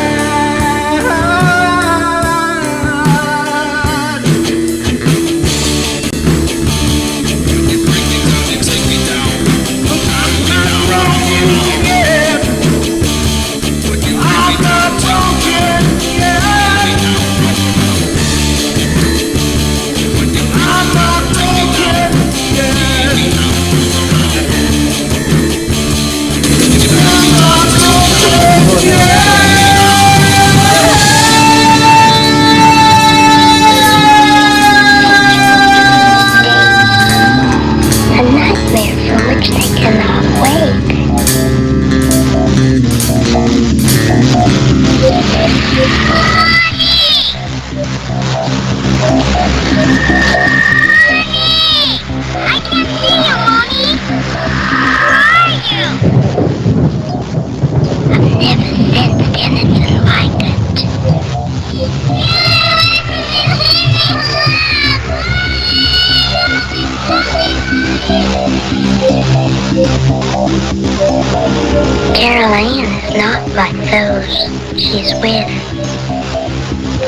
Caroline is not like those she's with.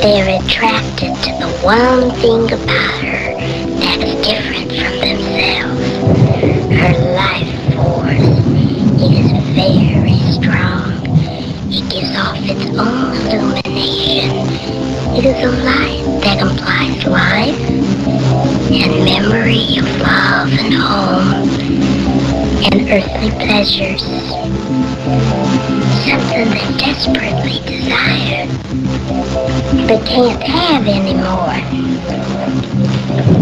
They're attracted to the one thing about her that's different from themselves. Her life force is very strong. It gives off its own earthly pleasures, something they desperately desire, but can't have anymore.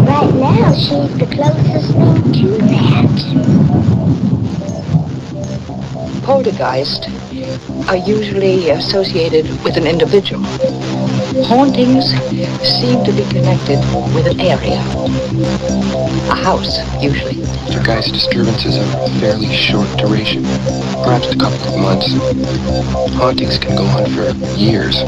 Right now, she's the closest thing to that. Poltergeists are usually associated with an individual. Hauntings seem to be connected with an area. A house, usually. Poltergeist disturbances are fairly short duration, perhaps a couple of months. Hauntings can go on for years.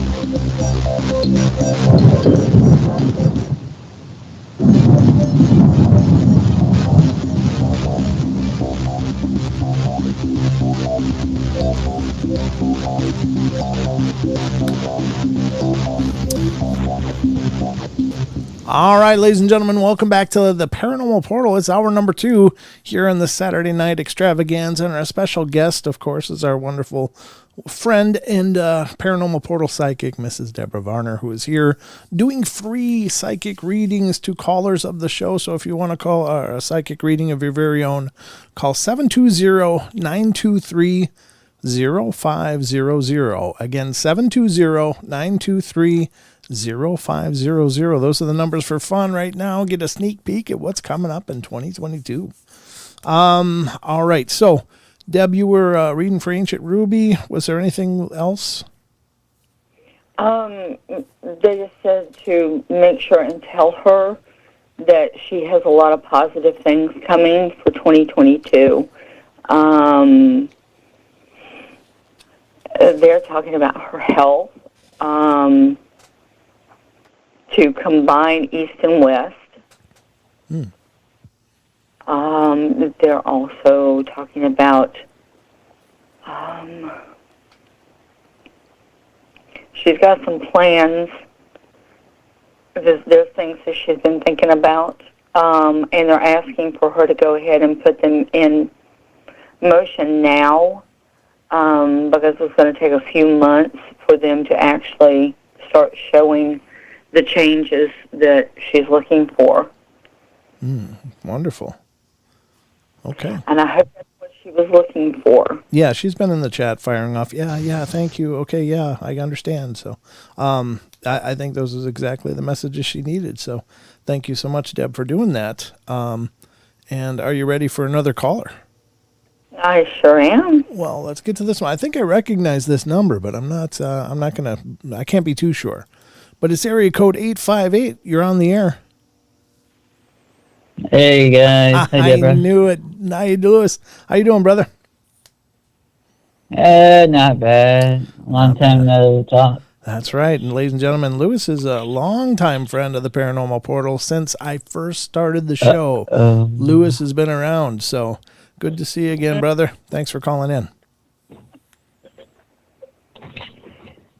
All right, ladies and gentlemen, welcome back to the Paranormal Portal. It's hour number 2 here in the Saturday night extravaganza. And our special guest, of course, is our wonderful friend and Paranormal Portal psychic, Mrs. Debra Varner, who is here doing free psychic readings to callers of the show. So if you want to call a psychic reading of your very own, call 720-923-0500. Again, 720-923-0500. 0500. Those are the numbers for fun right now. Get a sneak peek at what's coming up in 2022. All right. So, Deb, you were reading for Ancient Ruby. Was there anything else? They just said to make sure and tell her that she has a lot of positive things coming for 2022. They're talking about her health. To combine East and West. They're also talking about she's got some plans. There's things that she's been thinking about, and they're asking for her to go ahead and put them in motion now, because it's going to take a few months for them to actually start showing the changes that she's looking for. Wonderful. Okay. And I hope that's what she was looking for. Yeah, she's been in the chat firing off. Yeah, thank you. Okay, yeah, I understand. So I think those is exactly the messages she needed. So thank you so much, Deb, for doing that. And are you ready for another caller? I sure am. Well, let's get to this one. I think I recognize this number, but I can't be too sure. But it's area code 858. You're on the air. Hey, guys. Hey, Debra. I knew it. Hi, Lewis. How you doing, brother? Not bad. Long time no talk. That's right. And ladies and gentlemen, Lewis is a longtime friend of the Paranormal Portal since I first started the show. Lewis has been around. So good to see you again, brother. Thanks for calling in.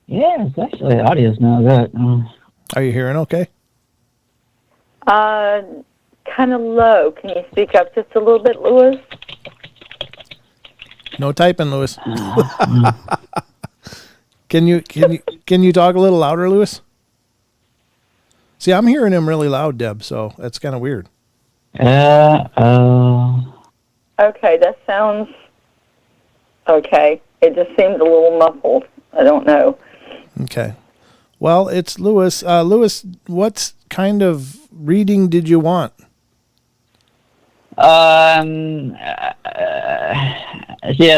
Yeah, it's actually the audio's not good. Are you hearing okay? Kind of low. Can you speak up just a little bit, Lewis? No typing, Lewis. Can you talk a little louder, Lewis? See, I'm hearing him really loud, Deb, so that's kind of weird. Okay, that sounds okay. It just seems a little muffled. I don't know. Okay. Well, it's Lewis. Lewis, what kind of reading did you want? Yeah,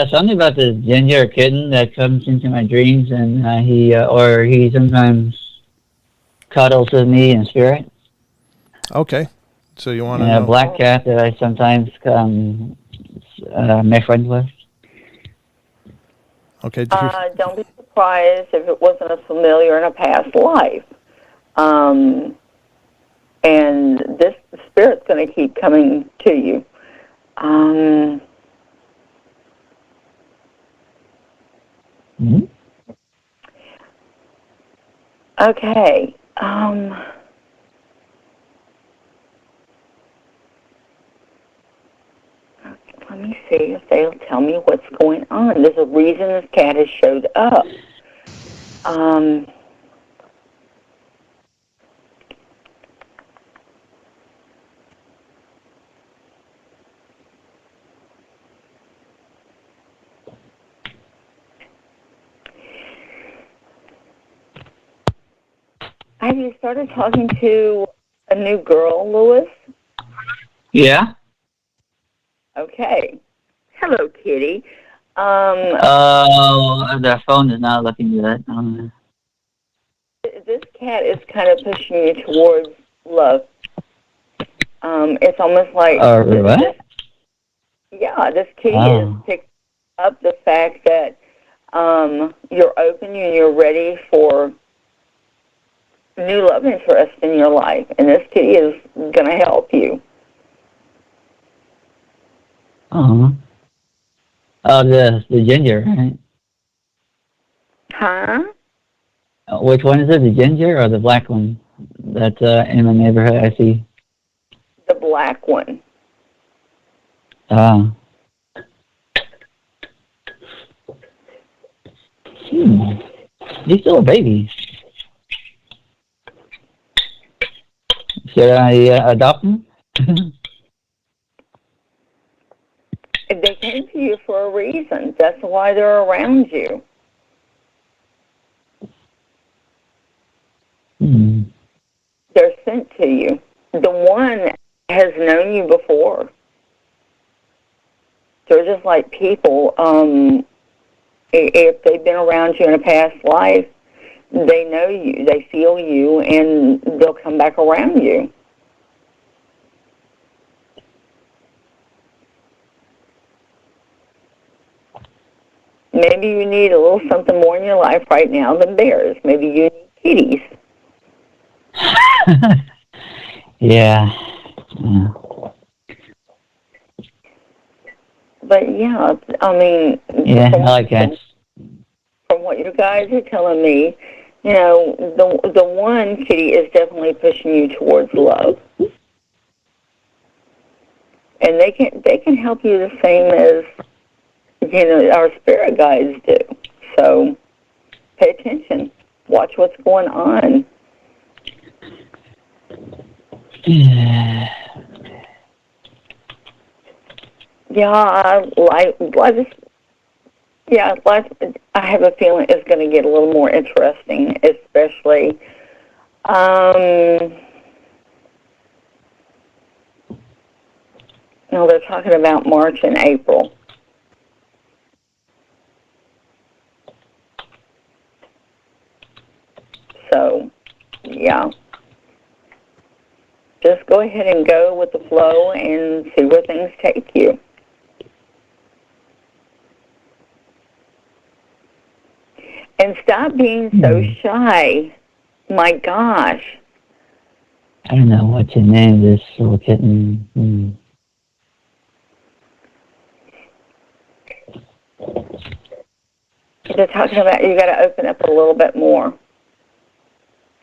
something about the ginger kitten that comes into my dreams, and he sometimes cuddles with me in spirit. Okay. So you want to know. know? A black cat that I sometimes make friends with. Okay. Don't be surprised if it wasn't a familiar in a past life. And this spirit's going to keep coming to you. Okay. Let me see if they'll tell me what's going on. There's a reason this cat has showed up. Have you started talking to a new girl, Lewis? Yeah. Okay. Hello, Kitty. The phone is not looking good. This cat is kind of pushing you towards love. It's almost like What? this kitty is picking up the fact that you're open and you're ready for new love interest in your life, and this kitty is going to help you. Oh, the ginger, right? Huh? Which one is it, the ginger or the black one that's in my neighborhood I see? The black one. He's still a baby. Should I adopt him? They came to you for a reason. That's why they're around you. They're sent to you. The one has known you before. They're just like people. If they've been around you in a past life, they know you, they feel you, and they'll come back around you. Maybe you need a little something more in your life right now than bears. Maybe you need kitties. Yeah. But yeah, I mean, yeah, I like cats. From what you guys are telling me, you know, the one kitty is definitely pushing you towards love, and they can help you the same as our spirit guides do. So pay attention, watch what's going on. Life, I have a feeling is going to get a little more interesting, especially they're talking about March and April. So, yeah. Just go ahead and go with the flow and see where things take you. And stop being so shy. My gosh. I don't know what to name this little kitten. They're talking about you got to open up a little bit more.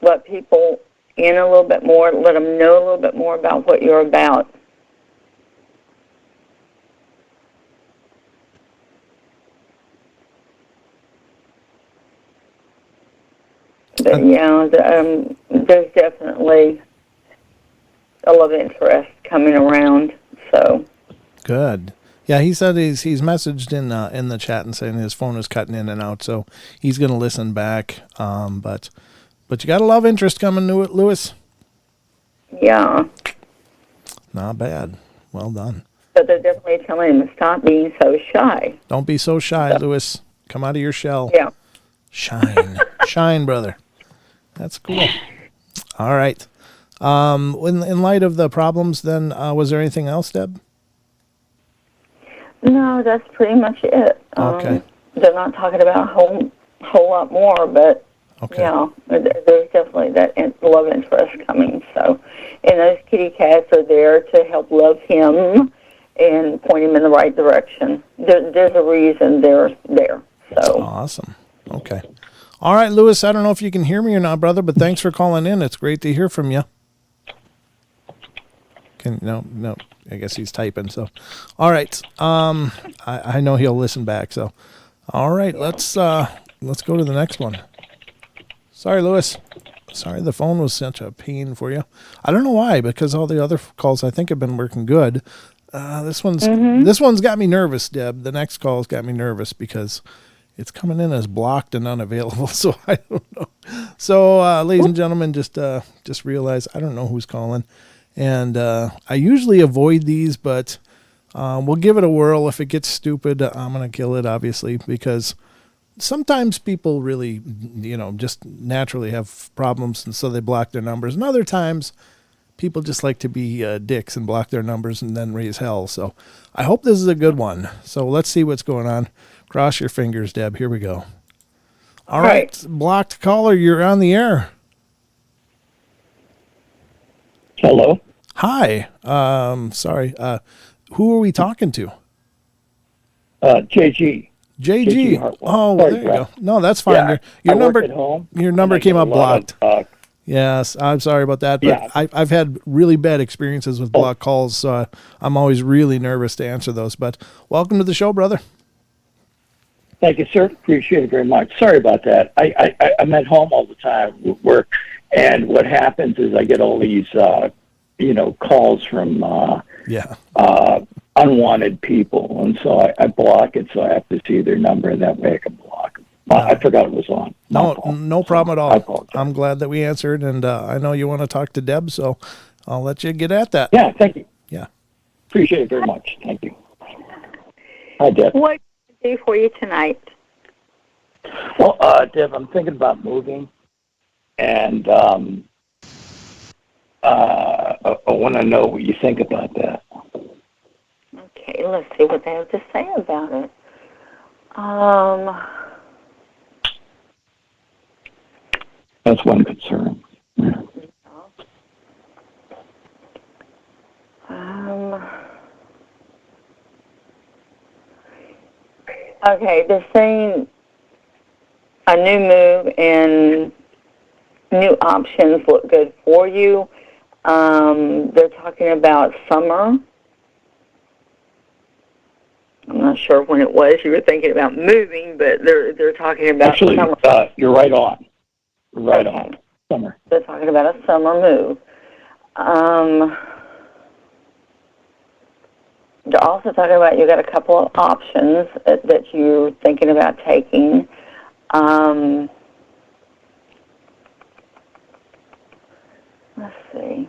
Let people in a little bit more. Let them know a little bit more about what you're about. But yeah, there's definitely a love interest coming around. So good. Yeah, he said he's messaged in the chat and saying his phone is cutting in and out, so he's going to listen back. But you got a love interest coming to it, Lewis. Yeah. Not bad. Well done. But they're definitely telling him to stop being so shy. Don't be so shy, Lewis. Come out of your shell. Yeah. Shine. Shine, brother. That's cool. All right. In light of the problems, then, was there anything else, Deb? No, that's pretty much it. Okay. They're not talking about a whole lot more, but yeah, there's definitely that love interest coming. So, and those kitty cats are there to help love him and point him in the right direction. There's a reason they're there. So awesome. Okay. All right, Lewis, I don't know if you can hear me or not, brother, but thanks for calling in. It's great to hear from you. No, I guess he's typing. So, all right. I know he'll listen back. So, all right, let's go to the next one. Sorry, Lewis. Sorry, the phone was such a pain for you. I don't know why, because all the other calls I think have been working good. This one's got me nervous, Deb. The next call's got me nervous because it's coming in as blocked and unavailable, so I don't know. So, ladies and gentlemen, just realize I don't know who's calling, and I usually avoid these, but we'll give it a whirl. If it gets stupid, I'm gonna kill it, obviously, because sometimes people really, just naturally have problems, and so they block their numbers, and other times people just like to be dicks and block their numbers and then raise hell. So I hope this is a good one. So let's see what's going on. Cross your fingers, Deb. Here we go. All right. Blocked caller, you're on the air. Hello. Hi. Sorry. Who are we talking to? JG. JG. Oh, well, there you go. No, that's fine. Yeah, Your I number work at home, your number came up blocked. Yes, I'm sorry about that, but I've had really bad experiences with blocked calls, so I'm always really nervous to answer those. But welcome to the show, brother. Thank you, sir. Appreciate it very much. Sorry about that. I'm at home all the time with work, and what happens is I get all these, calls from unwanted people, and so I block it, so I have to see their number, and that way I can block them. I forgot it was on. No problem at all. I'm glad that we answered, and I know you want to talk to Deb, so I'll let you get at that. Yeah, thank you. Yeah. Appreciate it very much. Thank you. Hi, Deb. What can I do for you tonight? Well, Deb, I'm thinking about moving, and I want to know what you think about that. Okay, let's see what they have to say about it. That's one concern. Yeah. Okay, they're saying a new move and new options look good for you. They're talking about summer. I'm not sure when it was you were thinking about moving, but they're talking about summer. You're right on. Right on. Summer. They're talking about a summer move. They're also talking about you got a couple of options that you're thinking about taking. Let's see.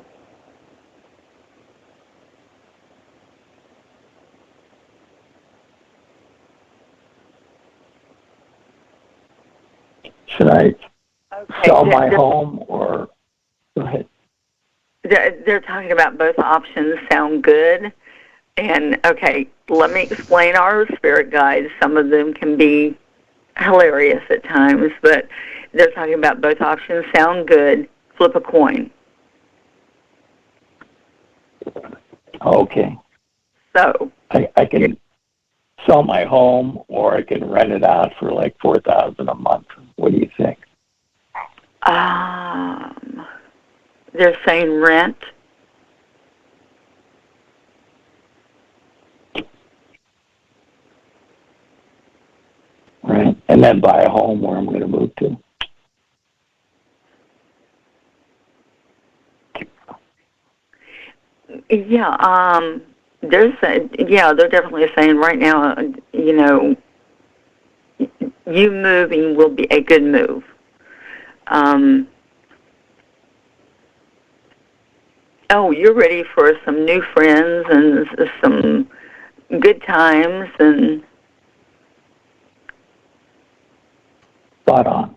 Should I sell my home or go ahead? They're talking about both options sound good. And, okay, let me explain our spirit guides. Some of them can be hilarious at times, but they're talking about both options sound good. Flip a coin. Okay. So I can sell my home, or I can rent it out for like $4,000 a month. What do you think? They're saying rent. Right, and then buy a home where I'm going to move to. Yeah, they're definitely saying right now, you moving will be a good move. You're ready for some new friends and some good times and. Spot on.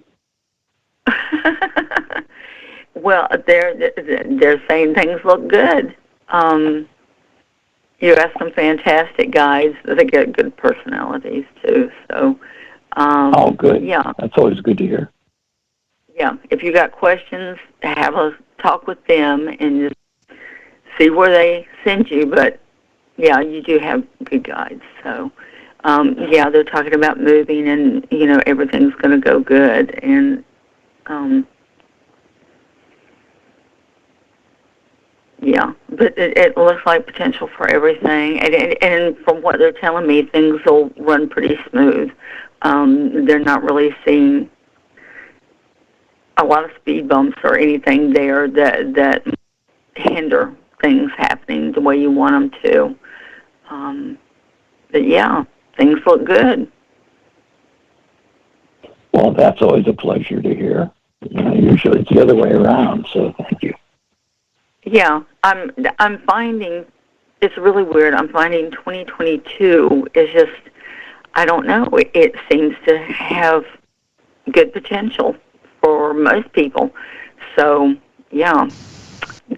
Well, they're saying things look good. You have some fantastic guides. They get good personalities too. So. Good. Yeah. That's always good to hear. Yeah. If you got questions, have a talk with them and just see where they send you. But yeah, you do have good guides. So. They're talking about moving and, everything's going to go good. And, but it looks like potential for everything. And from what they're telling me, things will run pretty smooth. They're not really seeing a lot of speed bumps or anything there that hinder things happening the way you want them to. But, yeah. Things look good. Well, that's always a pleasure to hear. Usually it's the other way around, so thank you. Yeah, I'm finding it's really weird. I'm finding 2022 is just, I don't know. It seems to have good potential for most people. So yeah,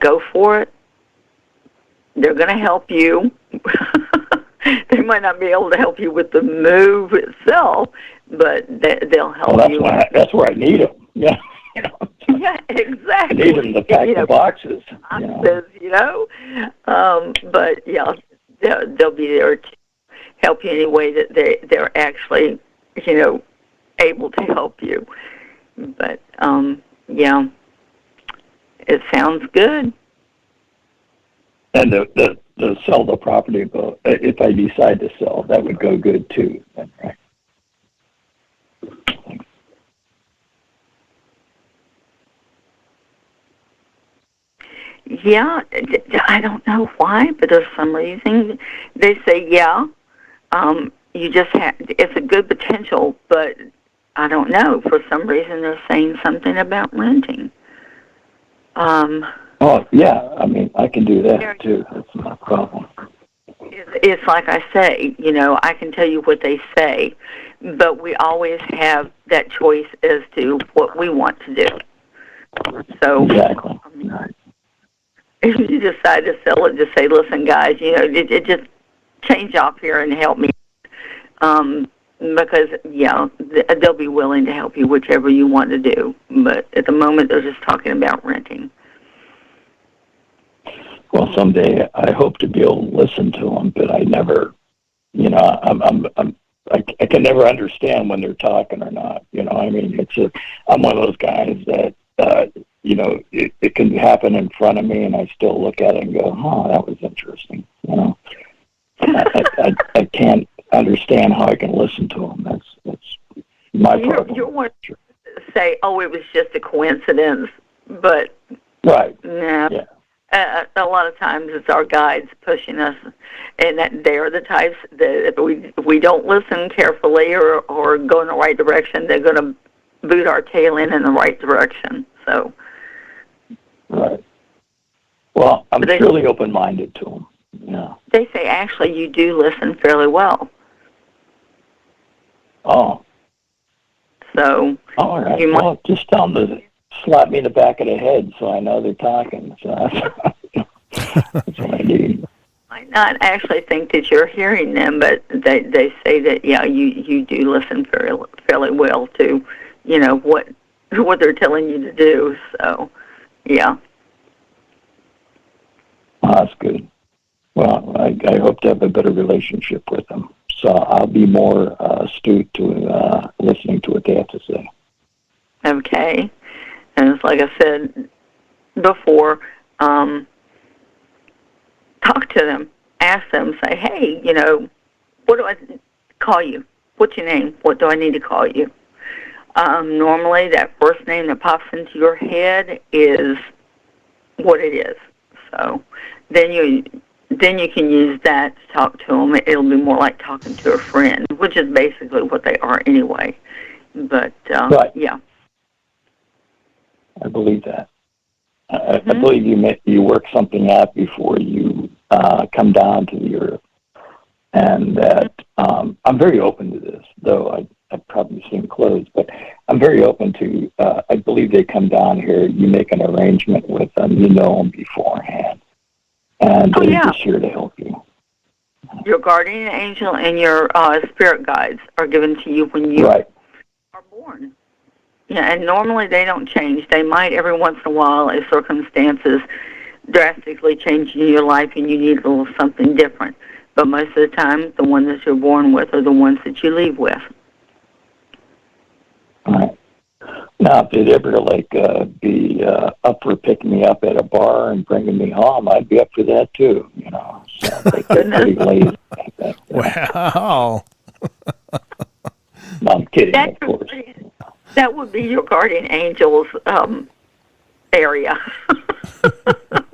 go for it. They're going to help you. They might not be able to help you with the move itself, but they'll help you. That's where I need them. Yeah. Yeah, exactly. I need them to pack the boxes. But yeah, they'll be there to help you any way that they're actually, able to help you. But yeah, it sounds good. And the sell the property, but if I decide to sell, that would go good too. Right? Yeah, I don't know why, but there's some reason they say you just have. It's a good potential, but I don't know. For some reason, they're saying something about renting. Oh yeah, I mean I can do that too. That's not a problem. It's like I say, I can tell you what they say, but we always have that choice as to what we want to do. So exactly. If you decide to sell it, just say, listen, guys, it just change off here and help me. Because, they'll be willing to help you whichever you want to do. But at the moment, they're just talking about renting. Well, someday I hope to be able to listen to them, but I never, I can never understand when they're talking or not. I mean, I'm one of those guys that, it can happen in front of me, and I still look at it and go, that was interesting. I can't understand how I can listen to them. That's my problem. You want to say, it was just a coincidence, but right. No. Yeah. A lot of times it's our guides pushing us, and that they're the types that if we don't listen carefully or go in the right direction, they're going to boot our tail in the right direction. So. Right. Well, I'm really open-minded to them. Yeah. They say actually you do listen fairly well. Oh. So. All right. Just tell them to slap me in the back of the head so I know they're talking. So that's what I need. Might not actually think that you're hearing them, but they say that you do listen fairly well to what they're telling you to do. So yeah. Oh, that's good. Well, I hope to have a better relationship with them. So I'll be more astute to listening to what they have to say. Okay. And it's like I said before, talk to them. Ask them, say, hey, what do I call you? What's your name? What do I need to call you? Normally, that first name that pops into your head is what it is. So then you can use that to talk to them. It'll be more like talking to a friend, which is basically what they are anyway. But, right. Yeah. I believe that. I believe you work something out before you come down to the earth. And that I'm very open to this, though I probably seem closed, but I'm very open to, I believe they come down here, you make an arrangement with them, you know them beforehand, and they're just here to help you. Your guardian angel and your spirit guides are given to you when you are born. Yeah, and normally they don't change. They might every once in a while if circumstances drastically change in your life and you need a little something different. But most of the time, the ones that you're born with are the ones that you leave with. All right. Now, if they'd ever be up for picking me up at a bar and bringing me home, I'd be up for that too. So they're pretty lazy like that. Wow. No, I'm kidding, of course. That would be your guardian angel's area.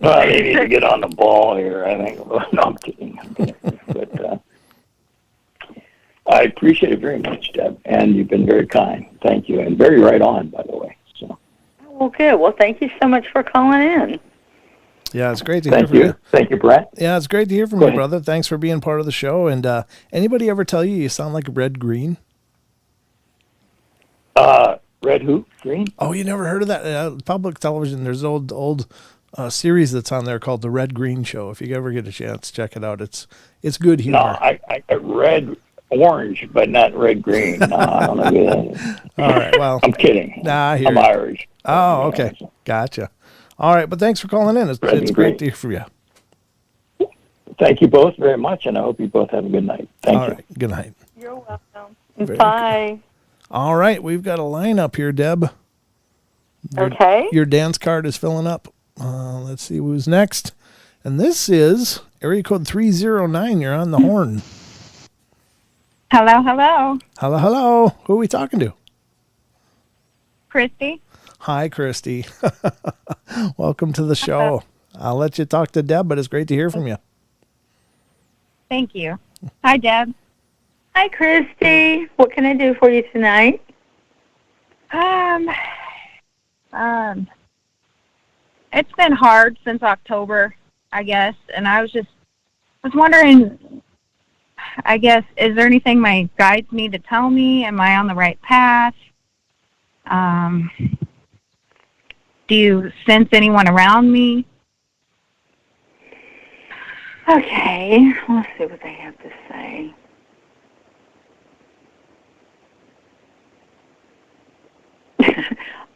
Well, they need to get on the ball here, I think. No, I'm kidding. But I appreciate it very much, Deb, and you've been very kind. Thank you, and very right on, by the way. So. Well, good. Well, thank you so much for calling in. Yeah, it's great to hear from you. Thank you, Brett. Yeah, it's great to hear from you, brother. Thanks for being part of the show. And anybody ever tell you sound like Red Green? Red who? Green? Oh, you never heard of that? Public television, there's an old series that's on there called The Red Green Show. If you ever get a chance, check it out. It's good humor. No, I red orange, but not red green. No, I don't know. All right, well. I'm kidding. Nah, I hear I'm you. Irish. Oh, okay. Gotcha. All right, but thanks for calling in. It's great to hear from you. Thank you both very much, and I hope you both have a good night. Thank you. All right, good night. You're welcome. Very Bye. All right, we've got a line up here, Deb. Okay. Your dance card is filling up. Let's see who's next. And this is area code 309. You're on the horn. Hello, hello. Hello, hello. Who are we talking to? Christy. Hi, Christy. Welcome to the show. I'll let you talk to Deb, but it's great to hear from you. Thank you. Hi, Deb. Hi, Christy. What can I do for you tonight? It's been hard since October, I guess, and I was wondering, I guess, is there anything my guides need to tell me? Am I on the right path? Do you sense anyone around me? Okay, let's see what they have to say.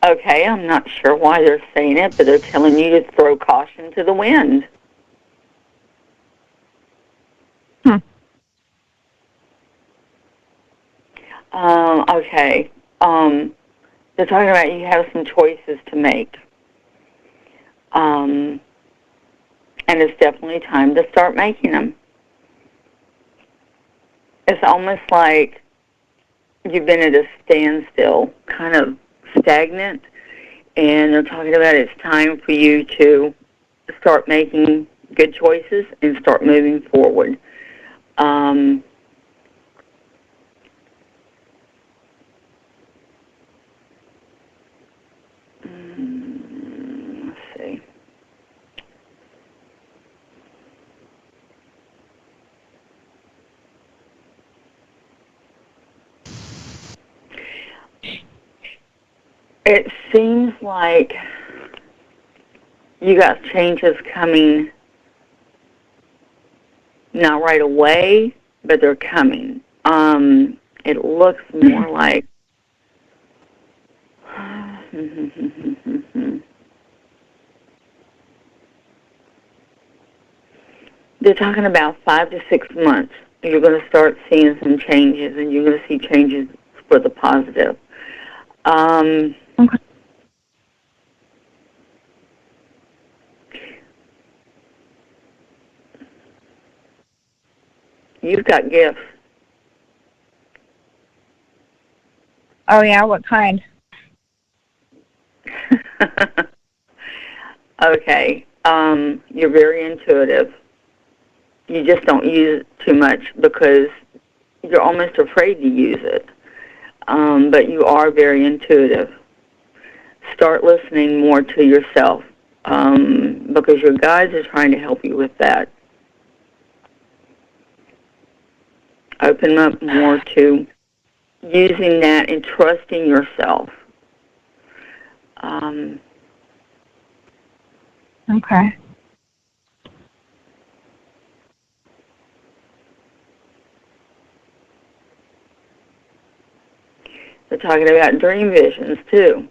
Okay, I'm not sure why they're saying it, but they're telling you to throw caution to the wind. Okay. They're talking about you have some choices to make. And it's definitely time to start making them. It's almost like you've been at a standstill, kind of stagnant, and they're talking about it's time for you to start making good choices and start moving forward. Let's see. It seems like you got changes coming, not right away, but they're coming. It looks more like they're talking about 5 to 6 months. You're going to start seeing some changes, and you're going to see changes for the positive. Okay. You've got gifts. Oh, yeah? What kind? Okay. You're very intuitive. You just don't use it too much because you're almost afraid to use it. But you are very intuitive. Start listening more to yourself because your guides are trying to help you with that. Open up more to using that and trusting yourself. Okay. They're talking about dream visions, too.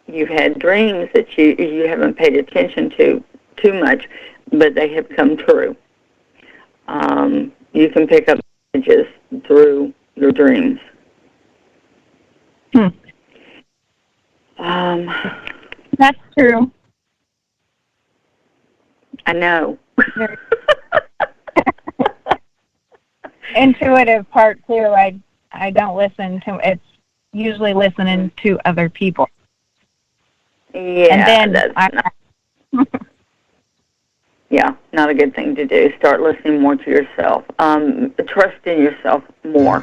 You've had dreams that you haven't paid attention to too much, but they have come true. You can pick up messages through your dreams. That's true. I know. Intuitive part too. I don't listen to. It's usually listening to other people. Yeah, and then Yeah, not a good thing to do. Start listening more to yourself. Trust in yourself more.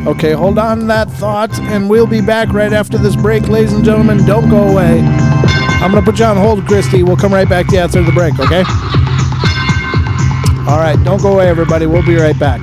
Okay, hold on to that thought, and we'll be back right after this break, ladies and gentlemen. Don't go away. I'm going to put you on hold, Christy. We'll come right back to you after the break, okay? All right, don't go away, everybody. We'll be right back.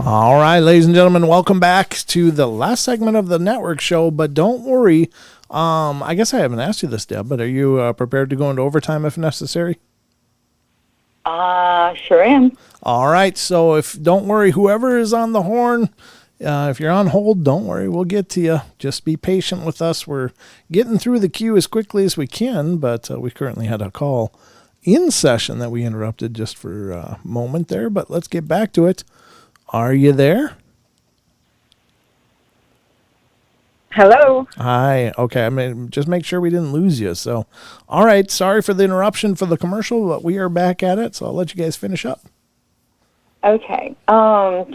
All right, ladies and gentlemen, welcome back to the last segment of the network show. But don't worry, I guess I haven't asked you this, Deb, but are you prepared to go into overtime if necessary? Sure am. All right, so don't worry, whoever is on the horn, If you're on hold, don't worry. We'll get to you. Just be patient with us. We're getting through the queue as quickly as we can, but we currently had a call in session that we interrupted just for a moment there, but let's get back to it. Are you there? Hello. Hi. Okay. I mean, just make sure we didn't lose you. So, all right. Sorry for the interruption for the commercial, but we are back at it. So I'll let you guys finish up. Okay.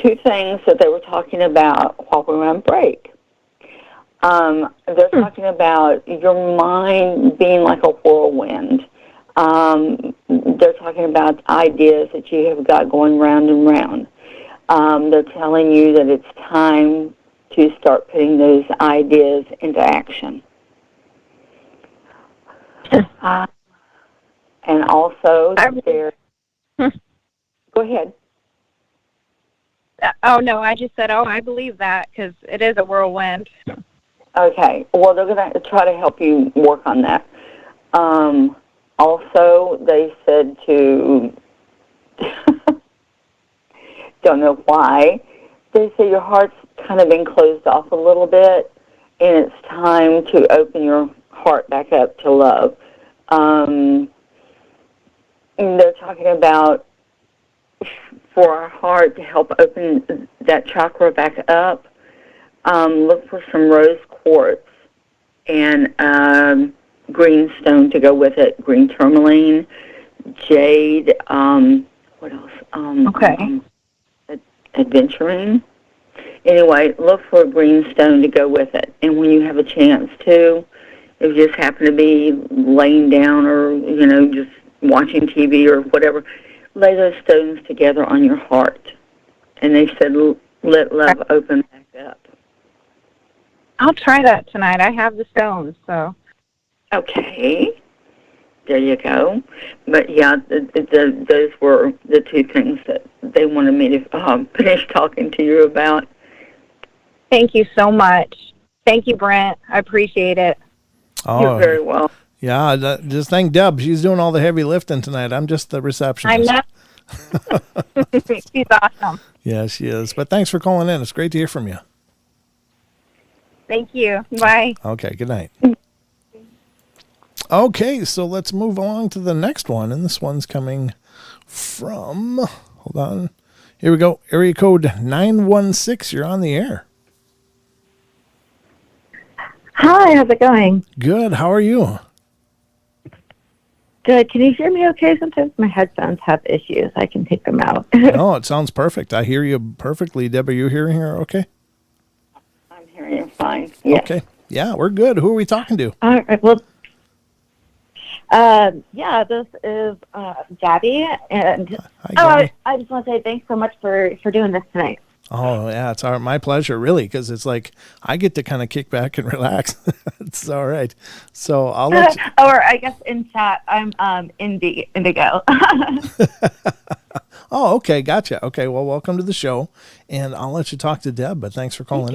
Two things that they were talking about while we were on break. They're talking about your mind being like a whirlwind. They're talking about ideas that you have got going round and round. They're telling you that it's time to start putting those ideas into action. And also, go ahead. Oh, no, I just said, I believe that because it is a whirlwind. Okay. Well, they're going to try to help you work on that. Also, they said to, don't know why, they say your heart's kind of been closed off a little bit, and it's time to open your heart back up to love. And they're talking about for our heart to help open that chakra back up, look for some rose quartz and green stone to go with it, green tourmaline, jade, what else? Adventuring. Anyway, look for a green stone to go with it. And when you have a chance to, if you just happen to be laying down or, just watching TV or whatever, lay those stones together on your heart. And they said, let love open back up. I'll try that tonight. I have the stones, so. Okay. There you go. But, yeah, those were the two things that they wanted me to finish talking to you about. Thank you so much. Thank you, Brent. I appreciate it. Oh, you're very well. Yeah, just thank Deb. She's doing all the heavy lifting tonight. I'm just the receptionist. I know. She's awesome. Yeah, she is. But thanks for calling in. It's great to hear from you. Thank you. Bye. Okay, good night. Okay, so let's move along to the next one. And this one's coming from, hold on. Here we go. Area code 916. You're on the air. Hi, how's it going? Good. How are you? Good. Can you hear me okay? Sometimes my headphones have issues. I can take them out. No, it sounds perfect. I hear you perfectly. Deb, are you hearing her okay? I'm hearing you fine. Yes. Okay. Yeah, we're good. Who are we talking to? All right. Well, this is Gabby. And Gabby. I just want to say thanks so much for doing this tonight. Oh, yeah, it's my pleasure, really, because it's like I get to kind of kick back and relax. It's all right. So I'll let you... Or I guess in chat, I'm Indigo. Oh, okay, gotcha. Okay, well, welcome to the show, and I'll let you talk to Deb, but thanks for calling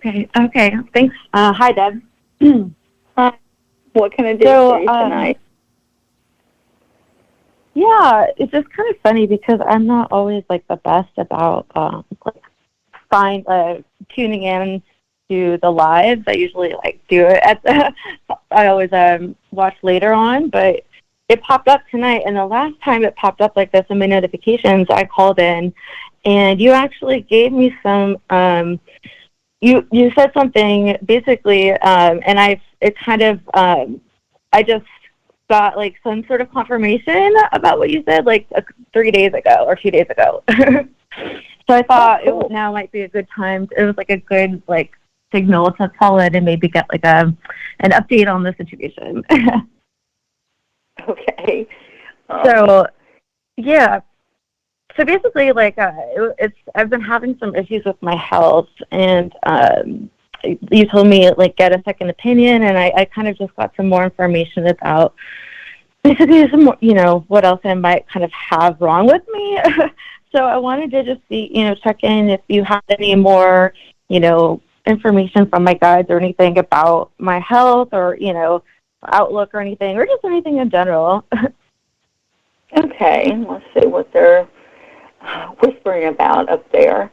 in. Okay, thanks. Hi, Deb. What can I do for you tonight? Yeah, it's just kind of funny because I'm not always like the best about tuning in to the lives. I usually do it I always watch later on, but it popped up tonight, and the last time it popped up like this in my notifications, I called in, and you actually gave me some. You said something basically, and I just got some sort of confirmation about what you said 3 days ago or 2 days ago. So I thought now might be a good time. It was a good signal to call it and maybe get an update on the situation. Okay. So yeah. So basically I've been having some issues with my health, and you told me get a second opinion, and I kind of just got some more information about basically some more, what else I might kind of have wrong with me. So I wanted to just see, check in if you have any more, information from my guides or anything about my health or, outlook or anything, or just anything in general. Okay, let's see what they're whispering about up there.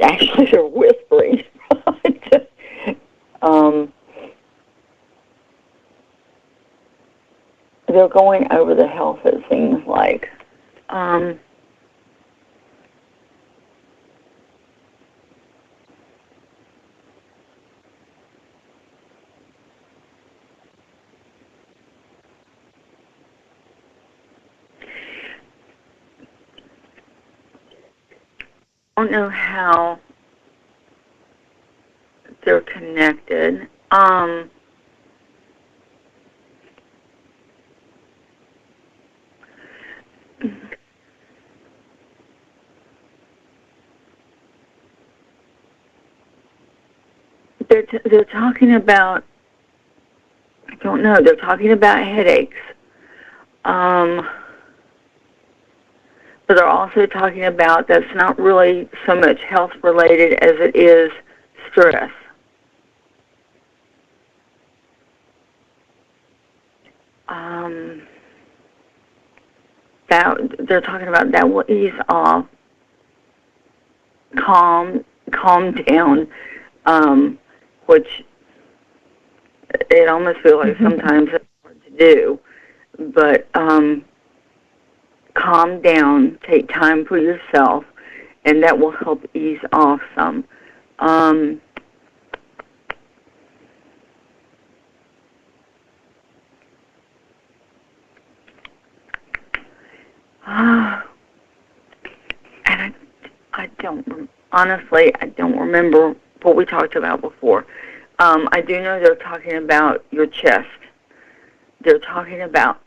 Actually, they're whispering. They're going over the health, it seems like. I don't know how they're connected. They're talking about, I don't know, they're talking about headaches. But they're also talking about that's not really so much health related as it is stress. That they're talking about that will ease off, calm down, which it almost feels like sometimes it's hard to do, but calm down, take time for yourself, and that will help ease off some. And I don't, honestly, I don't remember what we talked about before. I do know they're talking about your chest. They're talking about,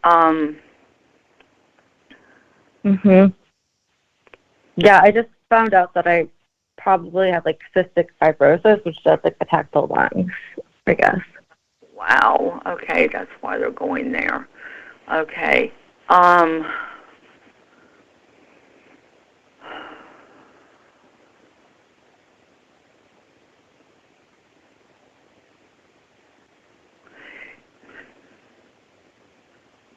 Yeah, I just found out that I probably have like cystic fibrosis, which does like attack the lungs, I guess. wow, okay, that's why they're going there. Okay.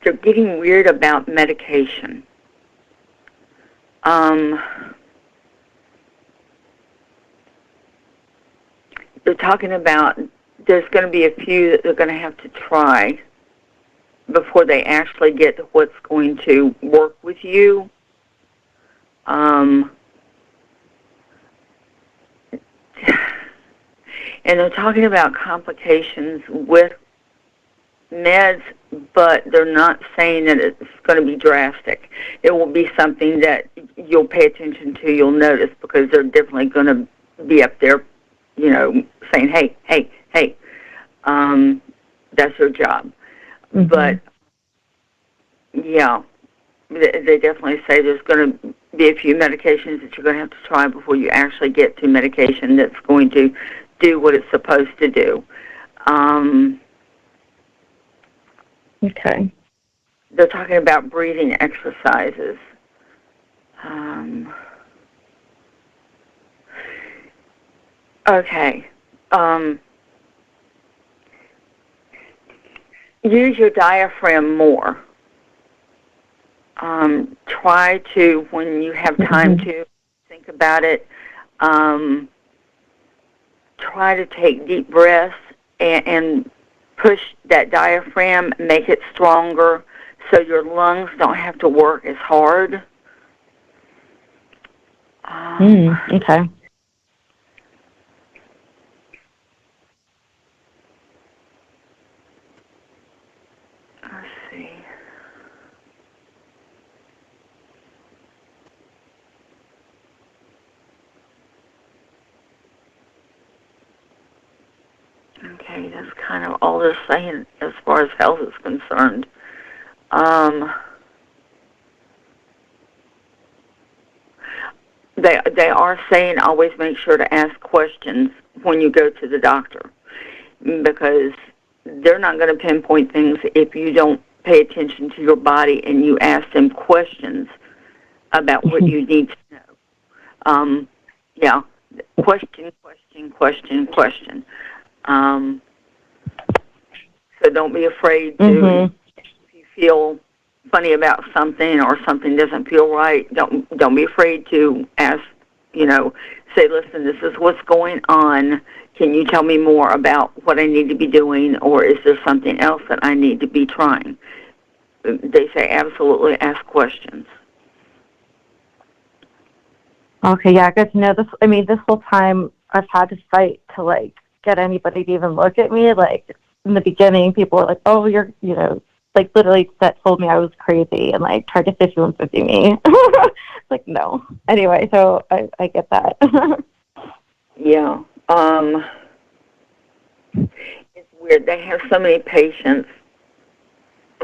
They're getting weird about medication. They're talking about there's going to be a few that they're going to have to try before they actually get to what's going to work with you. And they're talking about complications with meds, but they're not saying that it's going to be drastic. It will be something that you'll pay attention to, you'll notice, because they're definitely going to be up there, you know, saying, hey, that's your job. But, yeah, they definitely say there's going to be a few medications that you're going to have to try before you actually get to medication that's going to do what it's supposed to do. Okay. They're talking about breathing exercises. Okay. Use your diaphragm more. Try to, when you have time to think about it, try to take deep breaths and push that diaphragm, make it stronger so your lungs don't have to work as hard. Okay. Let's see. Okay, that's kind of all they're saying as far as health is concerned. They are saying always make sure to ask questions when you go to the doctor, because they're not going to pinpoint things if you don't pay attention to your body and you ask them questions about what you need to know. Yeah, question. So don't be afraid to, if you feel funny about something or something doesn't feel right, don't be afraid to ask, say, listen, this is what's going on. Can you tell me more about what I need to be doing, or is there something else that I need to be trying? They say absolutely ask questions. Okay, yeah, good to know. This whole time I've had to fight to, like, get anybody to even look at me. Like, in the beginning, people were like, oh, you're, like, literally that told me I was crazy and, like, tried to 5150 me. Like, no. Anyway, so I get that. Yeah. It's weird. They have so many patients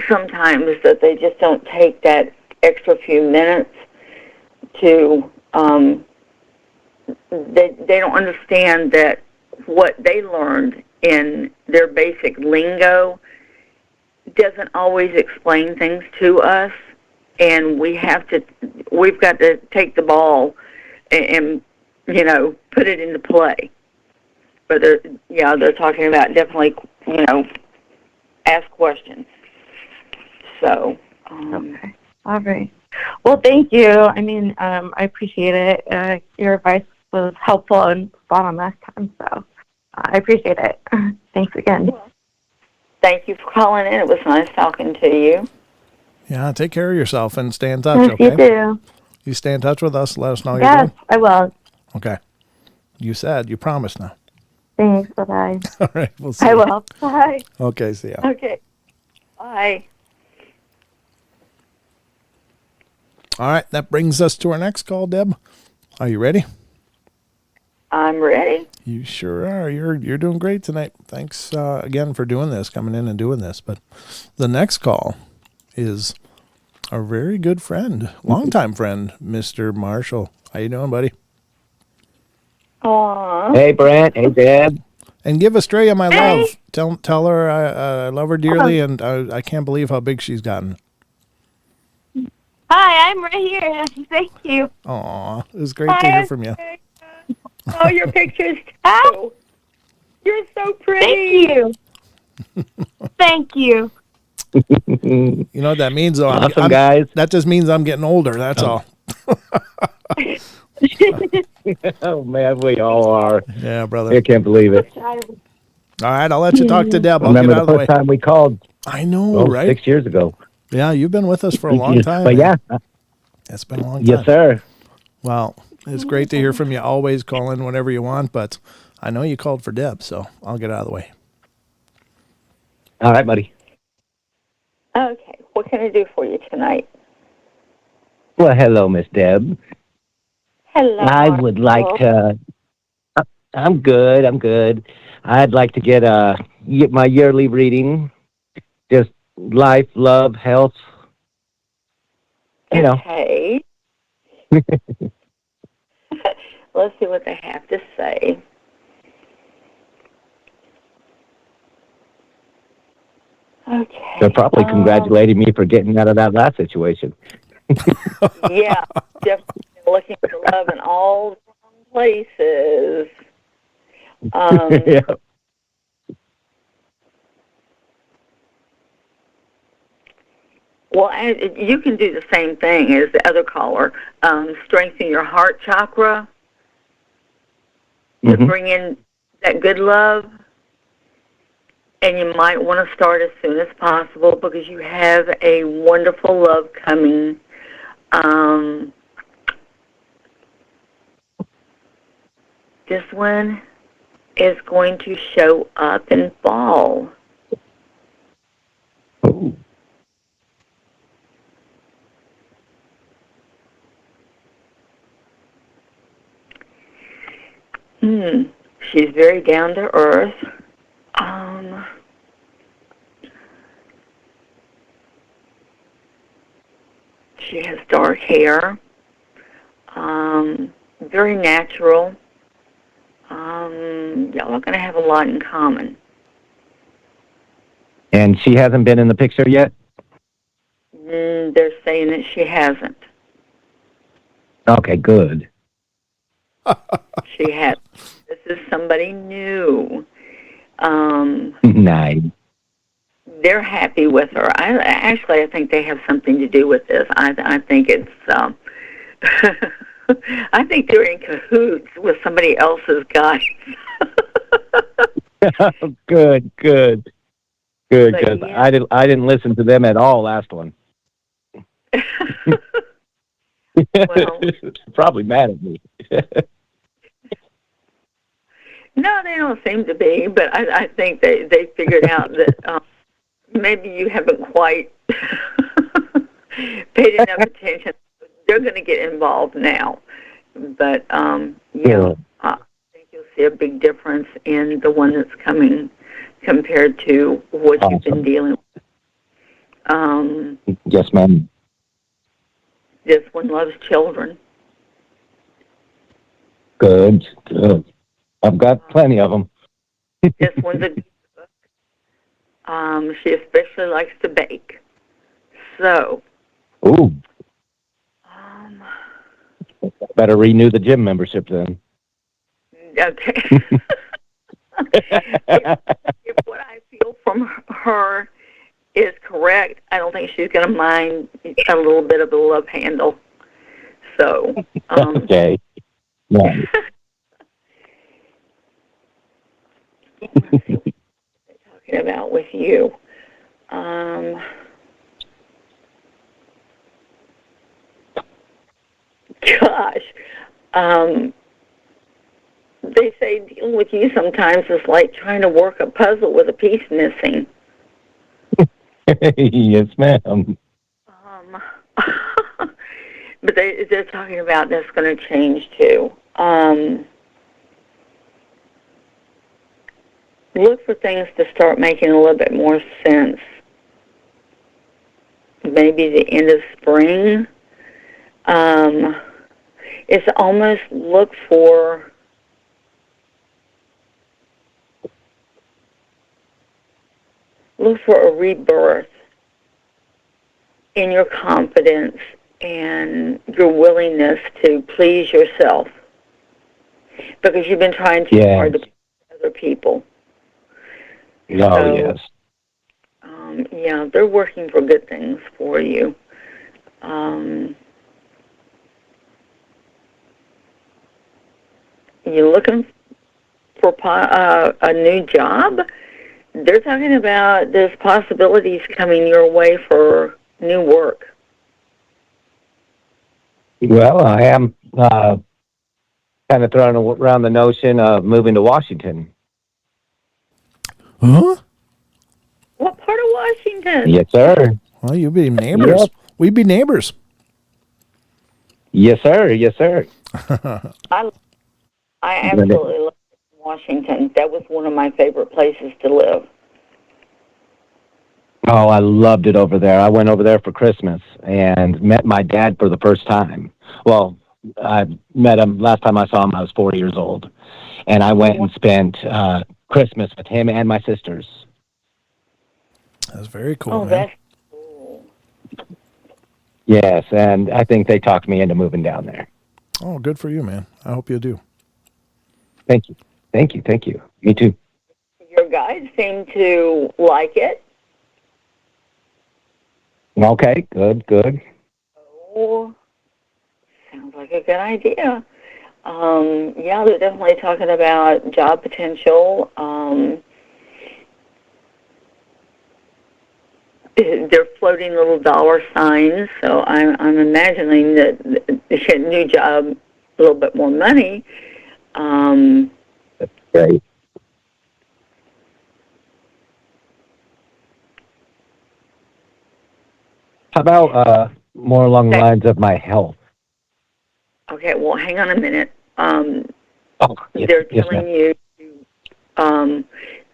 sometimes that they just don't take that extra few minutes to, they don't understand that what they learned in their basic lingo doesn't always explain things to us, and we've got to take the ball and put it into play. But they're talking about definitely, ask questions. So, okay. All right. Well, thank you. I appreciate it. Your advice was helpful and spot on last time, so I appreciate it. Thanks again. Thank you for calling in. It was nice talking to you. Yeah, take care of yourself and stay in touch, Yes, okay? you do. You stay in touch with us. Let us know how you're Yes, doing. I will. Okay. You promised now. Thanks. Bye-bye. All right, we'll see I you. will. Bye. Okay, see ya. Okay. Bye. All right, that brings us to our next call, Deb. Are you ready? I'm ready. You sure are. You're doing great tonight. Thanks again for doing this, coming in and doing this. But the next call is our very good friend, longtime friend, Mr. Marshall. How you doing, buddy? Aww. Hey, Brent. Hey, Deb. And give Estrella my love. Tell her I love her dearly, and I can't believe how big she's gotten. Hi, I'm right here. Thank you. Aw, it was great to hear from you. Oh, your pictures too. You're so pretty. Thank you. Thank you. You know what that means, though? Awesome, guys. That just means I'm getting older. That's all. Oh, man, we all are. Yeah, brother. I can't believe it. All right, I'll let you talk to Deb. I'll Remember get out the of the way. first time we called? I know, right? 6 years ago. Yeah, you've been with us for a long time. But man. yeah. It's been a long time. Yes, sir. Well, it's great to hear from you. Always call in whenever you want, but I know you called for Deb, so I'll get out of the way. All right, buddy. Okay, what can I do for you tonight? Well, hello, Miss Deb. Hello. I would like to. I'm good. I'd like to get my yearly reading. Just life, love, health. You know. Okay. Let's see what they have to say. Okay. They're probably congratulating me for getting out of that last situation. Yeah, definitely looking for love in all the wrong places. Yeah. Well, you can do the same thing as the other caller. Strengthen your heart chakra to bring in that good love. And you might want to start as soon as possible because you have a wonderful love coming. This one is going to show up in fall. Oh. She's very down to earth. She has dark hair. Very natural. Y'all are going to have a lot in common. And she hasn't been in the picture yet? They're saying that she hasn't. Okay, good. She has. This is somebody new. Nice. They're happy with her. I think they have something to do with this. I think it's. I think they're in cahoots with somebody else's guy. Good. But Because yeah. I didn't listen to them at all last one. Well, Probably mad at me. no, they don't seem to be. But I think they figured out that maybe you haven't quite paid enough attention. They're going to get involved now. But yeah, I think you'll see a big difference in the one that's coming compared to what you've been dealing with. Yes, ma'am. This one loves children. Good. I've got plenty of them. This one's a good book. She especially likes to bake. So. Ooh. Better renew the gym membership then. Okay. if what I feel from her is correct, I don't think she's going to mind a little bit of a love handle. So. Okay. Yeah. Talking about with you. Gosh. They say dealing with you sometimes is like trying to work a puzzle with a piece missing. Yes, ma'am. But they're talking about that's going to change too. Look for things to start making a little bit more sense. Maybe the end of spring. It's almost look for a rebirth in your confidence and your willingness to please yourself, because you've been trying too hard to please other people. Oh, yes. Yeah, they're working for good things for you. You're looking for a new job? They're talking about there's possibilities coming your way for new work. Well, I am kind of throwing around the notion of moving to Washington. Huh? What part of Washington? Yes, sir. Well, you'd be neighbors. Yep. We'd be neighbors. Yes, sir. Yes, sir. I absolutely love Washington. That was one of my favorite places to live. Oh, I loved it over there. I went over there for Christmas and met my dad for the first time. Well, I met him, last time I saw him, I was 4 years old. And I went and spent Christmas with him and my sisters. That's very cool, Oh, man. that's cool. Yes, and I think they talked me into moving down there. Oh, good for you, man. I hope you do. Thank you. Thank you. Thank you. Me too. Your guides seem to like it. Okay, good, good. Oh, sounds like a good idea. Yeah, they're definitely talking about job potential. They're floating little dollar signs, so I'm imagining that they get a new job, a little bit more money. That's great. How about more along the lines of my health? Okay, well, hang on a minute. Yes, They're yes, telling ma'am. you to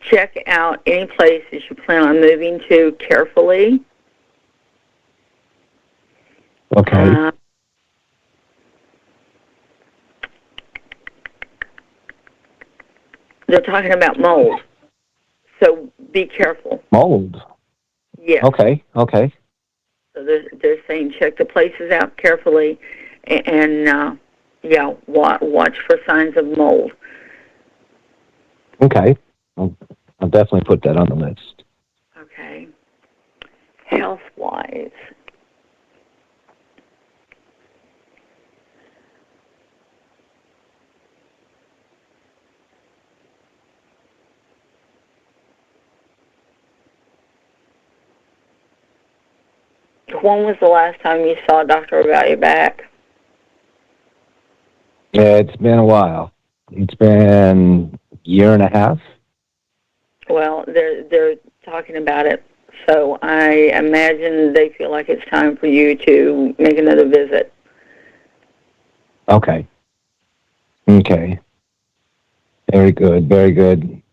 check out any places you plan on moving to carefully. Okay. They're talking about mold, so be careful. Mold. Yes. Okay, okay. So they're saying check the places out carefully. And yeah, watch for signs of mold. Okay. I'll definitely put that on the list. Okay. Health-wise. When was the last time you saw a doctor about your back? Yeah, it's been a while. It's been a year and a half. Well, they're talking about it, so I imagine they feel like it's time for you to make another visit. Okay. Okay. Very good. Very good.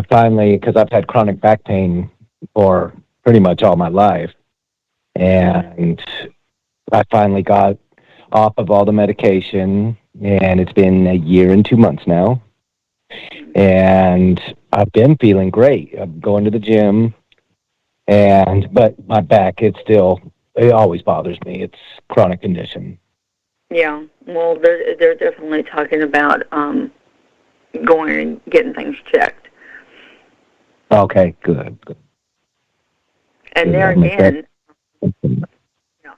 Finally, because I've had chronic back pain for pretty much all my life, and I finally got off of all the medication, and it's been a year and 2 months now, and I've been feeling great. I'm going to the gym, but my back, it always bothers me. It's a chronic condition. Yeah, well, they're definitely talking about going and getting things checked. Okay, good. And there again,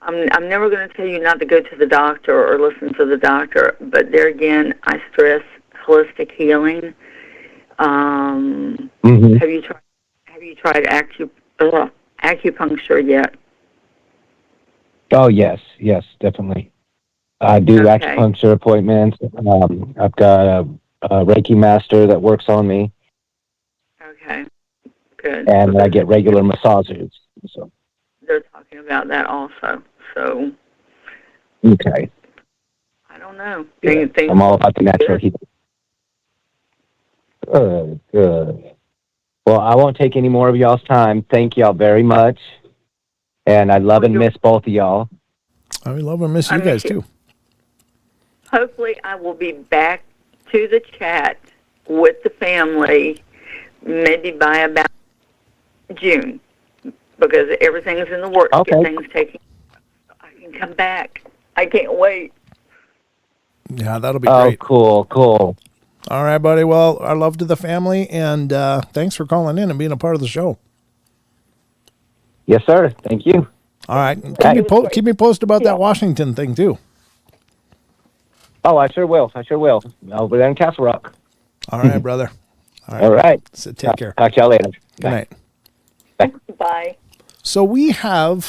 I'm never going to tell you not to go to the doctor or listen to the doctor, but there again, I stress holistic healing. Have you tried acupuncture yet? Oh, yes, definitely. I do acupuncture appointments. I've got a Reiki master that works on me. Okay, good. And I get regular massages. So. They're talking about that also. So. Okay. I don't know. Yeah, I'm all about the natural healing. Good. Well, I won't take any more of y'all's time. Thank y'all very much. And I love and miss both of y'all. I love and miss you guys, too. Hopefully, I will be back to the chat with the family maybe by about June, because everything's in the works. Okay. Get things taken. I can come back. I can't wait. Yeah, that'll be great. Oh, cool. All right, buddy. Well, our love to the family, and thanks for calling in and being a part of the show. Yes, sir. Thank you. All right. Keep me posted about that Washington thing, too. Oh, I sure will. Over there in Castle Rock. All right, brother. All right. So take care. Talk to y'all later. Good night. Bye. So we have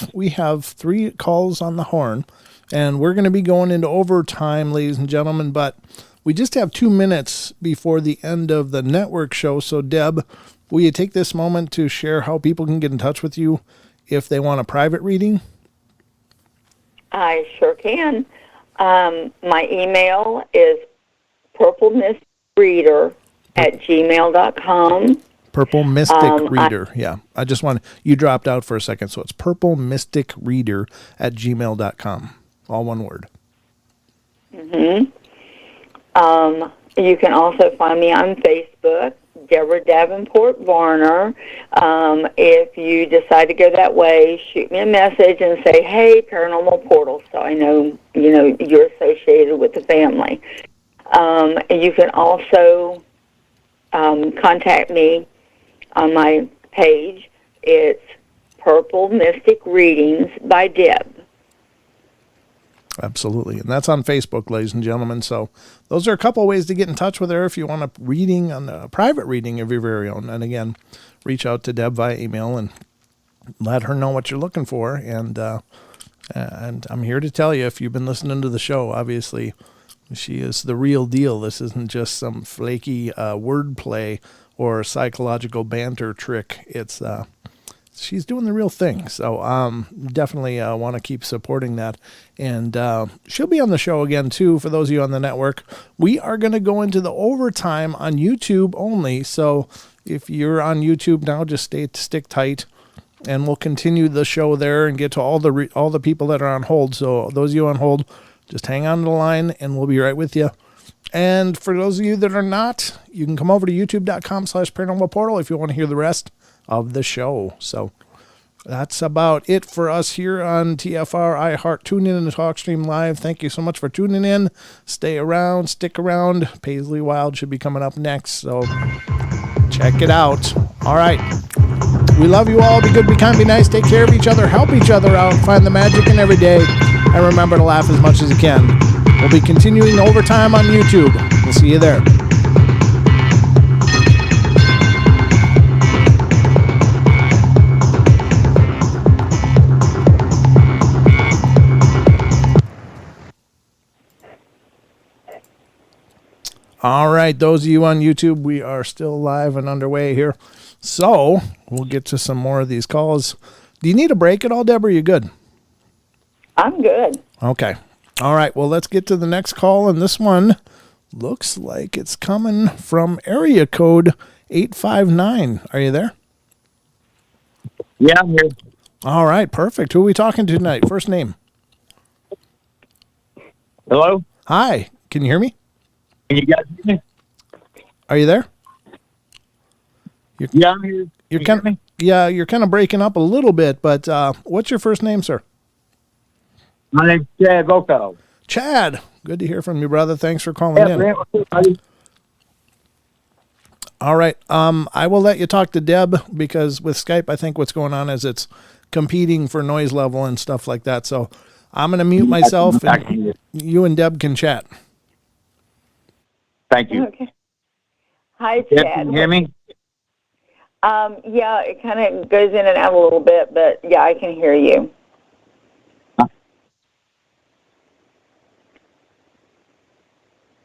3 calls on the horn, and we're going to be going into overtime, ladies and gentlemen, but we just have 2 minutes before the end of the network show. So, Deb, will you take this moment to share how people can get in touch with you if they want a private reading? I sure can. My email is purplemystreader@gmail.com. Purple Mystic Reader. Yeah. I just want you dropped out for a second. So it's purplemysticreader@gmail.com. All one word. You can also find me on Facebook, Debra Davenport Varner. If you decide to go that way, shoot me a message and say, hey, Paranormal Portal, so I know, you're associated with the family. And you can also contact me on my page. It's Purple Mystic Readings by Deb. Absolutely. And that's on Facebook, ladies and gentlemen. So those are a couple of ways to get in touch with her if you want a reading, a private reading of your very own. And again, reach out to Deb via email and let her know what you're looking for. And I'm here to tell you, if you've been listening to the show, obviously she is the real deal. This isn't just some flaky wordplay or psychological banter trick. It's she's doing the real thing. So definitely want to keep supporting that. And she'll be on the show again, too, for those of you on the network. We are going to go into the overtime on YouTube only. So if you're on YouTube now, just stick tight. And we'll continue the show there and get to all the people that are on hold. So those of you on hold, just hang on to the line and we'll be right with you. And for those of you that are not, you can come over to youtube.com/paranormal portal if you want to hear the rest of the show. So That's about it for us here on TFR iHeart. Tune in and TalkStream Live. Thank you so much for tuning in. Stay around, stick around. Paisley Wild should be coming up next, so check it out. All right. We love you all. Be good, be kind, be nice. Take care of each other. Help each other out. Find the magic in every day. And remember to laugh as much as you can. We'll be continuing overtime on YouTube. We'll see you there. All right, those of you on YouTube, we are still live and underway here. So we'll get to some more of these calls. Do you need a break at all, Deb, or are you good? I'm good. Okay. All right, well, let's get to the next call. And this one looks like it's coming from area code 859. Are you there? Yeah, I'm here. All right, perfect. Who are we talking to tonight? First name. Hello? Hi, can you hear me? Can you guys hear me? Are you there? Yeah, I'm here. You're kind of breaking up a little bit, but what's your first name, sir? My name's Chad Voco. Chad, good to hear from you, brother. Thanks for calling in. Brent, what's up, buddy? All right. I will let you talk to Deb because with Skype, I think what's going on is it's competing for noise level and stuff like that. So I'm going to mute myself and you and Deb can chat. Thank you. Okay. Hi, Deb, Chad. can you hear me? Yeah, it kind of goes in and out a little bit, but yeah, I can hear you.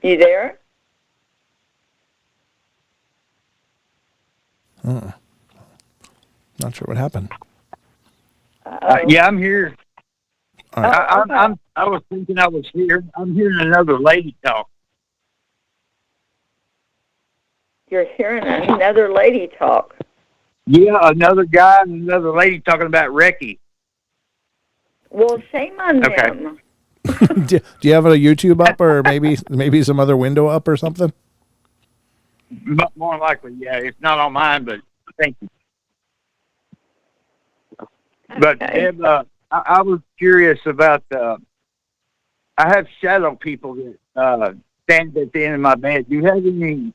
You there? Not sure what happened. Yeah, I'm here. All right. I was thinking I was here. I'm hearing another lady talk. You're hearing another lady talk. Yeah, another guy and another lady talking about Ricky. Well, shame on them. Do you have a YouTube up or maybe some other window up or something? But more likely, yeah. It's not on mine, but thank you. But Deb, I was curious about. I have shadow people that stand at the end of my bed. Do you have any?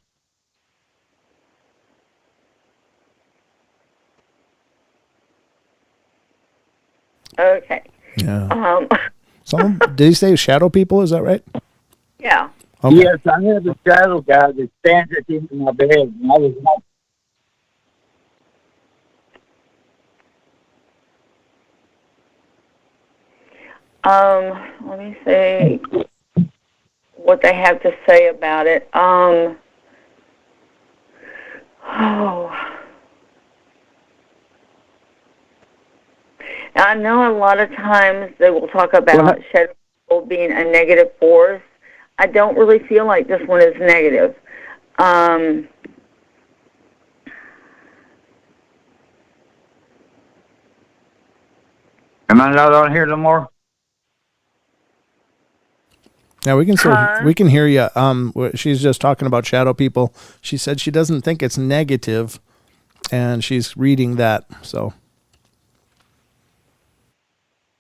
Okay. Yeah. Did he say shadow people? Is that right? Yeah. Okay. Yes, I have a shadow guy that stands at the end of my bed. And I was let me see what they have to say about it. I know a lot of times they will talk about shadow people being a negative force. I don't really feel like this one is negative. Am I not on here no more? Yeah, we can hear you. She's just talking about shadow people. She said she doesn't think it's negative, and she's reading that. So.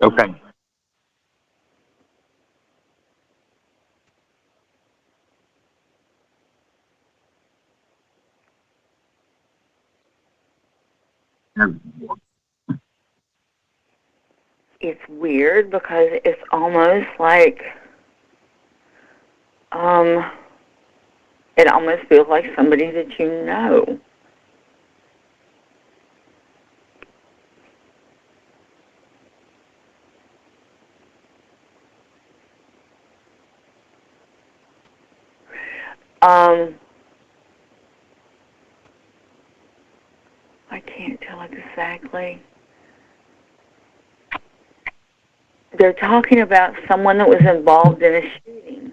Okay. It's weird because it's almost like it almost feels like somebody that you know. I can't tell exactly. They're talking about someone that was involved in a shooting.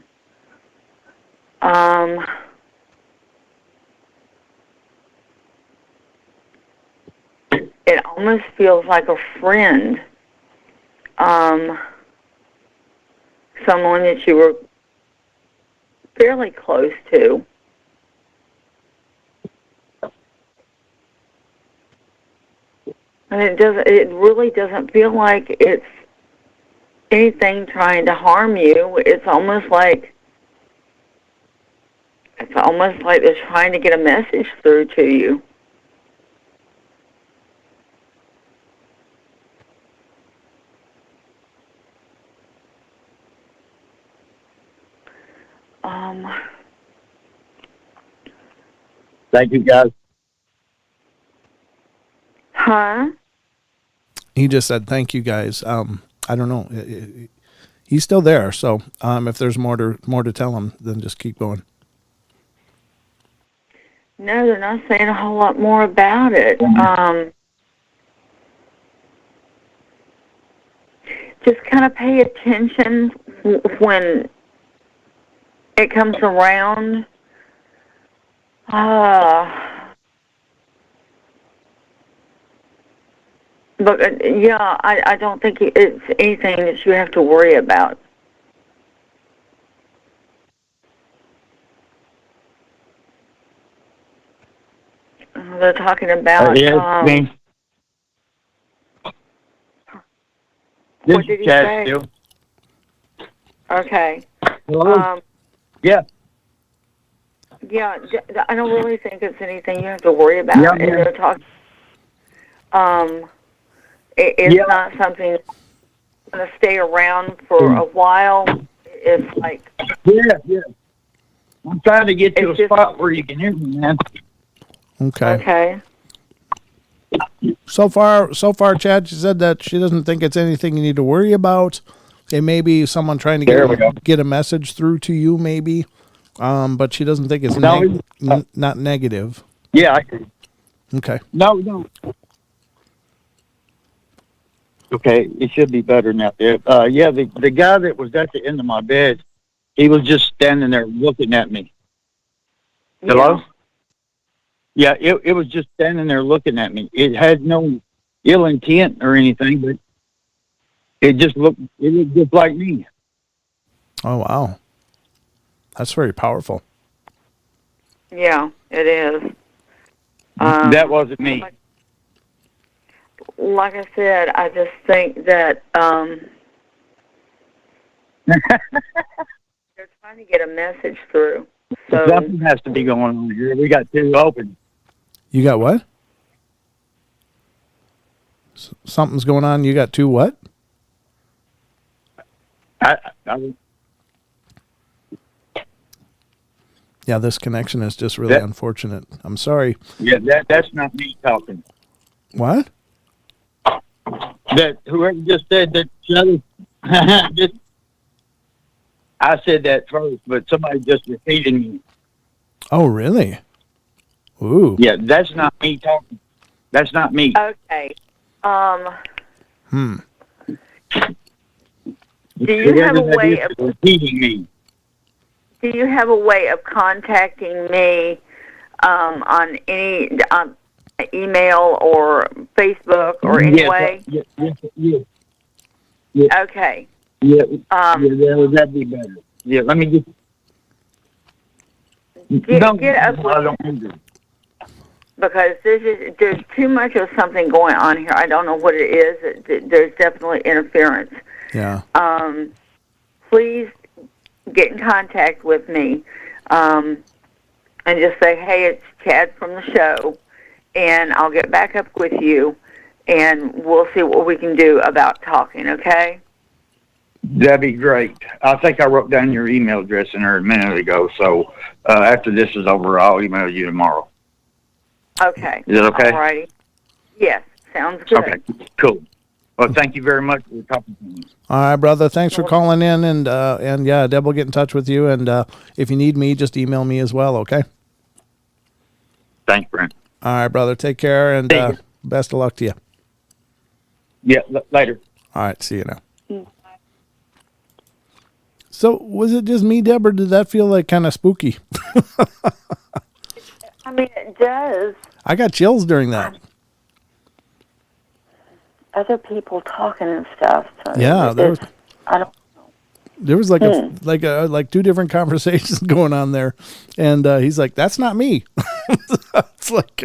It almost feels like a friend. Someone that you were fairly close to. And it really doesn't feel like it's anything trying to harm you. It's almost like they're trying to get a message through to you. Thank you, guys. Huh? He just said, thank you guys. I don't know. He's still there. So if there's more to tell him, then just keep going. No, they're not saying a whole lot more about it. Just kind of pay attention when it comes around. But yeah, I don't think it's anything that you have to worry about. They're talking about. What did he say? Still. Okay. Hello? Yeah. Yeah, I don't really think it's anything you have to worry about. Yeah, And they're talking. It's not something that's going to stay around for a while. It's like. Yeah. I'm trying to get to a spot where you can hear me, man. Okay. So far, Chad, she said that she doesn't think it's anything you need to worry about. It may be someone trying to get a message through to you, maybe. But she doesn't think it's not negative. Yeah, I agree. Okay. No. Okay, it should be better now. Yeah, the guy that was at the end of my bed, he was just standing there looking at me. Hello? Yeah, it was just standing there looking at me. It had no ill intent or anything, but it looked just like me. Oh, wow. That's very powerful. Yeah, it is. That wasn't me. Like I said, I just think that they're trying to get a message through. So something has to be going on here. We got two open. You got what? Something's going on. You got two what? Yeah, this connection is just really unfortunate. I'm sorry. Yeah, that's not me talking. What? That whoever just said that, I said that first, but somebody just repeated me. Oh, really? Ooh. Yeah, that's not me talking. That's not me. Okay. Do you have a way of repeating me? Do you have a way of contacting me on any email or Facebook or any way? Yeah. Okay. Yeah. That'd be better. Yeah. Let me get up with because there's too much of something going on here. I don't know what it is. There's definitely interference. Yeah. Please get in contact with me and just say, hey, it's Chad from the show, and I'll get back up with you, and we'll see what we can do about talking, okay? That'd be great. I think I wrote down your email address in there a minute ago, so after this is over, I'll email you tomorrow. Okay. Is that okay? All righty. Yes, sounds good. Okay, cool. Well, thank you very much for talking to me. All right, brother. Thanks for calling in, and yeah, Deb will get in touch with you, and if you need me, just email me as well, okay? Thanks, Brent. All right, brother. Take care, and best of luck to you. Yeah, later. All right, see you now. So, was it just me, Deb, or did that feel like kind of spooky? I mean, it does. I got chills during that. Other people talking and stuff. So yeah, I don't know. There was like two different conversations going on there, and he's like, "That's not me." It's like,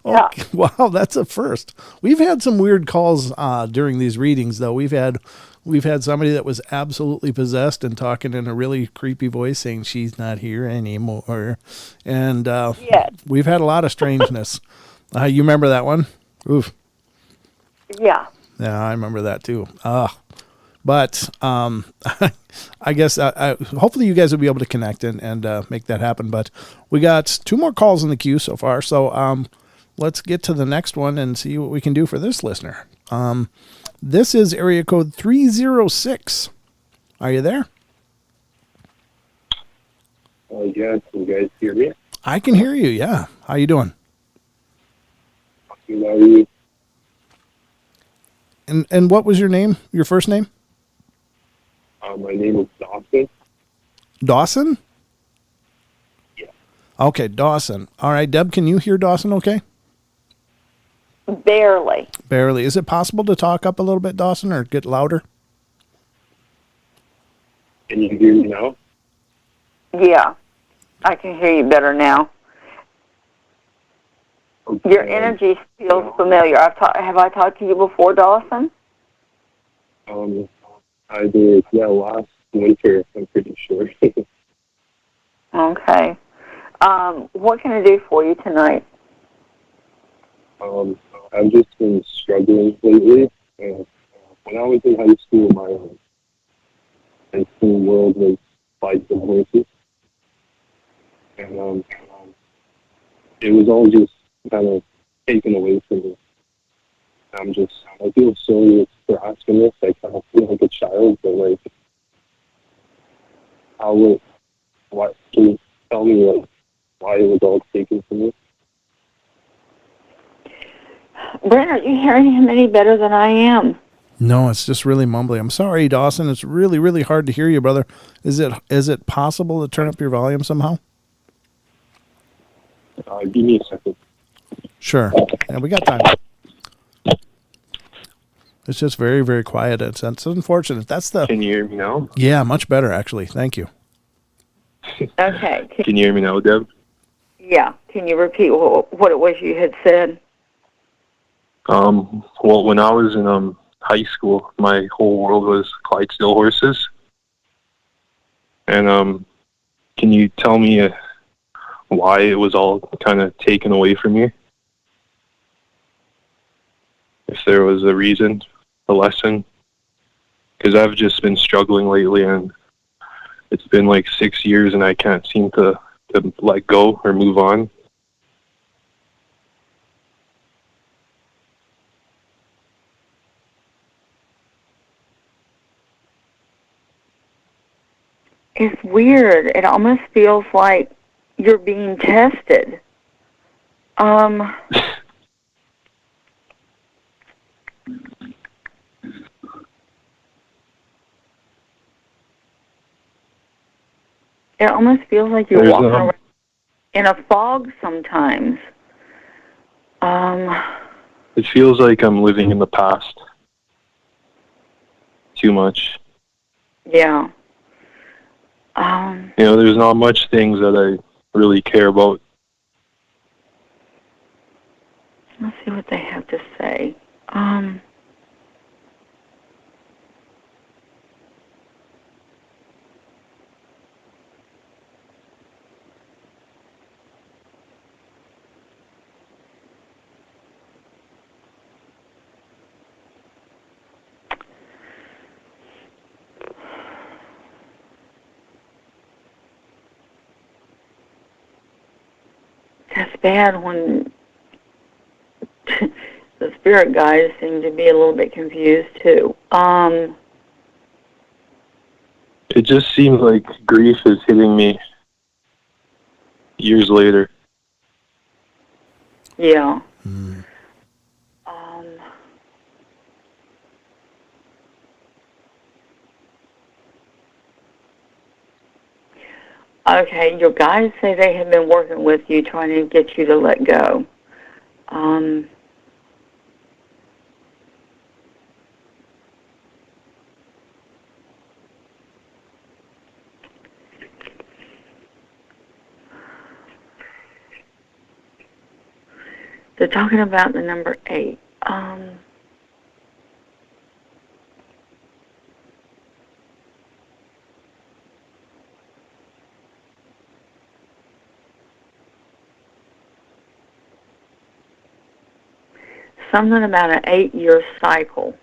okay, wow, that's a first. We've had some weird calls during these readings, though. We've had somebody that was absolutely possessed and talking in a really creepy voice, saying she's not here anymore, and we've had a lot of strangeness. You remember that one? Oof. Yeah. Yeah, I remember that too. But I guess hopefully you guys will be able to connect and make that happen. But we got 2 more calls in the queue so far. So let's get to the next one and see what we can do for this listener. This is area code 306. Are you there? Yeah, can you guys hear me? I can hear you, yeah. How you doing? How are you? And what was your name, your first name? My name is Dawson. Dawson? Yeah. Okay, Dawson. All right, Deb, can you hear Dawson okay? Barely. Barely. Is it possible to talk up a little bit, Dawson, or get louder? Can you hear me now? Yeah, I can hear you better now. Okay. Your energy feels familiar. Have I talked to you before, Dawson? I did, last winter, I'm pretty sure. Okay. What can I do for you tonight? I've just been struggling lately. And when I was in high school, my high school world was like the horses. And it was all just kind of taken away from me. I feel sorry for asking this. I kind of feel like a child, but like, what can you tell me, like, why it was all taken from me? Brent, are you hearing him any better than I am? No, it's just really mumbly. I'm sorry, Dawson. It's really, really hard to hear you, brother. Is it possible to turn up your volume somehow? Give me a second. Sure. Yeah, we got time. It's just very, very quiet. It's unfortunate. Can you hear me now? Yeah, much better, actually. Thank you. Okay. Can you hear me now, Deb? Yeah. Can you repeat what it was you had said? Well, when I was in high school, my whole world was Clydesdale horses. And can you tell me why it was all kind of taken away from you? If there was a reason, a lesson? Because I've just been struggling lately, and it's been like 6 years, and I can't seem to let go or move on. It's weird. It almost feels like you're being tested. It almost feels like you're walking around in a fog sometimes. It feels like I'm living in the past too much. Yeah. There's not much things that I really care about. Let's see what they have to say. That's bad when the spirit guides seem to be a little bit confused too. It just seems like grief is hitting me years later. Yeah. Okay, your guides say they have been working with you, trying to get you to let go. They're talking about the number 8. Something about an 8-year cycle.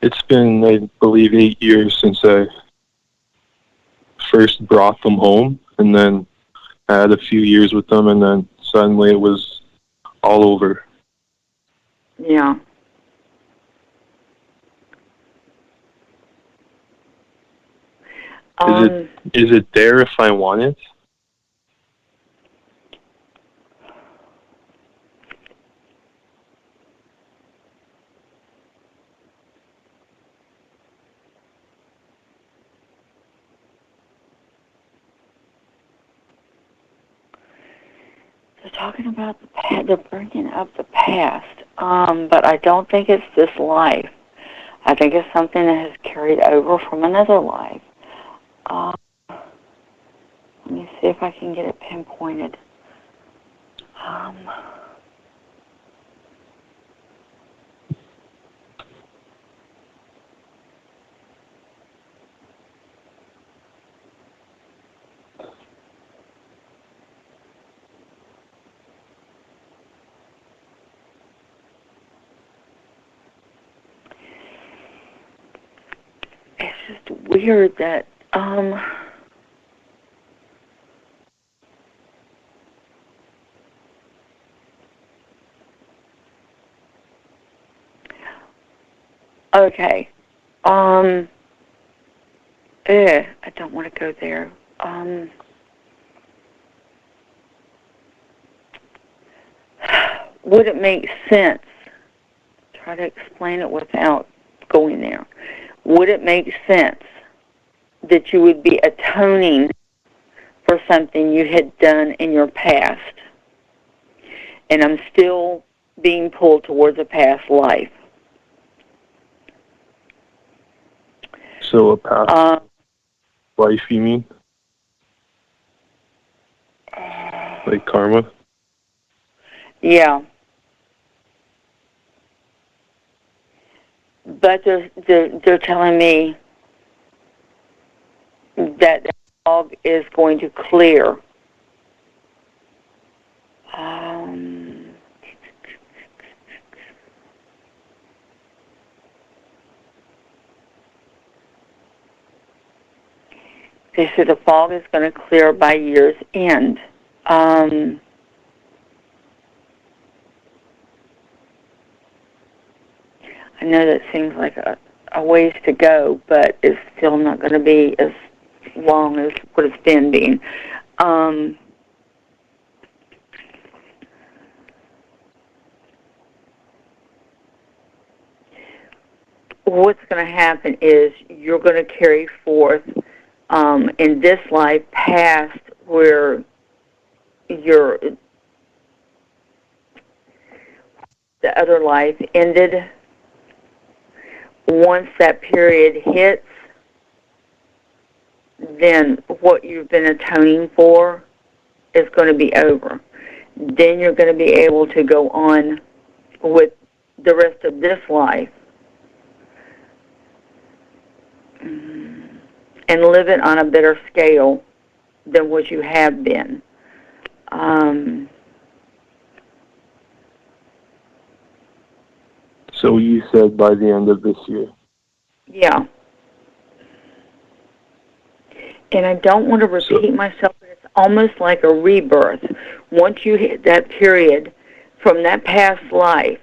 It's been, I believe, 8 years since I first brought them home, and then I had a few years with them, and then suddenly it was all over. Yeah. Is it there if I want it? They're talking about the past. They're bringing up the past, but I don't think it's this life. I think it's something that has carried over from another life. Let me see if I can get it pinpointed. It's just weird that okay. I don't want to go there. Would it make sense? Try to explain it without going there. Would it make sense that you would be atoning for something you had done in your past? And I'm still being pulled towards a past life. So a past life, you mean? Like karma? Yeah. But they're telling me that the fog is going to clear. They said the fog is going to clear by year's end. I know that seems like a ways to go, but it's still not going to be as long as what it's been being. What's going to happen is you're going to carry forth in this life past where the other life ended. Once that period hits, then what you've been atoning for is going to be over. Then you're going to be able to go on with the rest of this life and live it on a better scale than what you have been. So you said by the end of this year. Yeah. And I don't want to repeat myself, but it's almost like a rebirth. Once you hit that period from that past life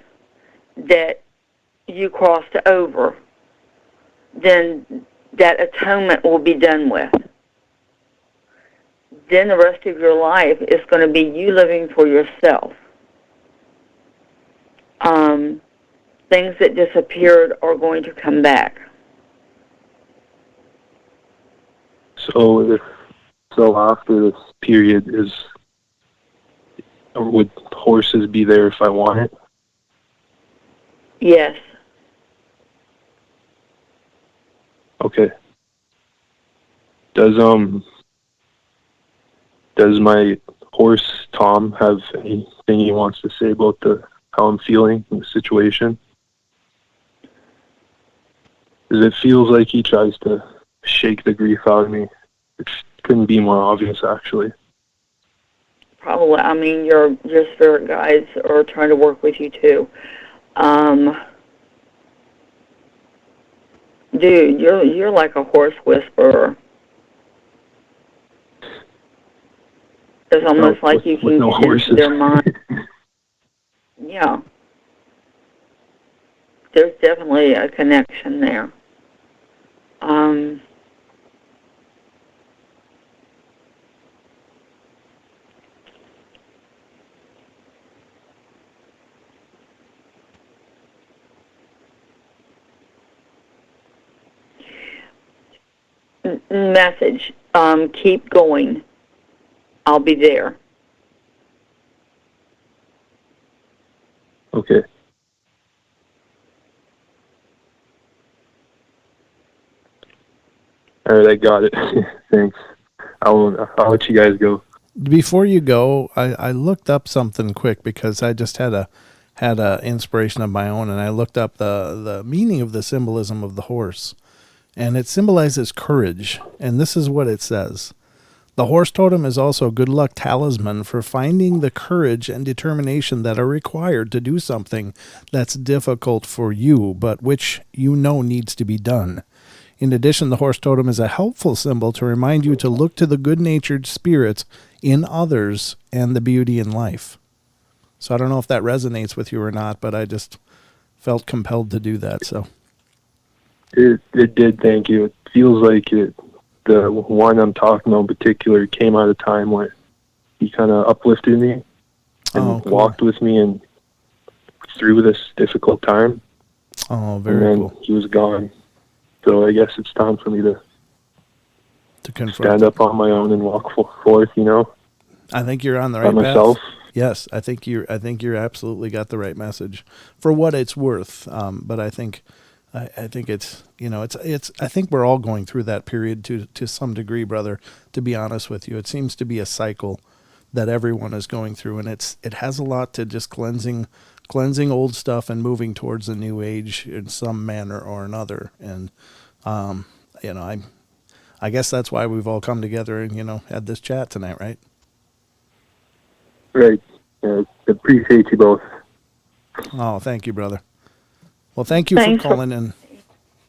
that you crossed over, then that atonement will be done with. Then the rest of your life is going to be you living for yourself. Things that disappeared are going to come back. So after this period would horses be there if I want it? Yes. Okay. Does my horse Tom have anything he wants to say about how I'm feeling in the situation? Because it feels like he tries to shake the grief out of me. It couldn't be more obvious, actually. Probably. I mean, your spirit guides are trying to work with you too. Dude, you're like a horse whisperer. It's almost like you can get into their mind. Yeah. There's definitely a connection there. Message. Keep going. I'll be there. Okay. All right, I got it. Thanks. I'll let you guys go. Before you go, I looked up something quick because I just had a inspiration of my own, and I looked up the meaning of the symbolism of the horse, and it symbolizes courage. And this is what it says: the horse totem is also a good luck talisman for finding the courage and determination that are required to do something that's difficult for you, but which you know needs to be done. In addition, the horse totem is a helpful symbol to remind you to look to the good-natured spirits in others and the beauty in life. So I don't know if that resonates with you or not, but I just felt compelled to do that. So it did. Thank you. It feels like the one I'm talking about in particular came at a time where he kind of uplifted me and walked with me and through this difficult time. Oh, very cool. He was gone. So I guess it's time for me to confront stand up on my own and walk forth, you know. I think you're on the right myself. path. Yes, I think you're absolutely got the right message for what it's worth. But I think it's, you know, it's I think we're all going through that period to some degree, brother, to be honest with you. It seems to be a cycle that everyone is going through, and it has a lot to just cleansing old stuff and moving towards a new age in some manner or another. And you know, I guess that's why we've all come together and, you know, had this chat tonight, right? Right. Appreciate you both. Oh, thank you, brother. Well, thank you for calling in.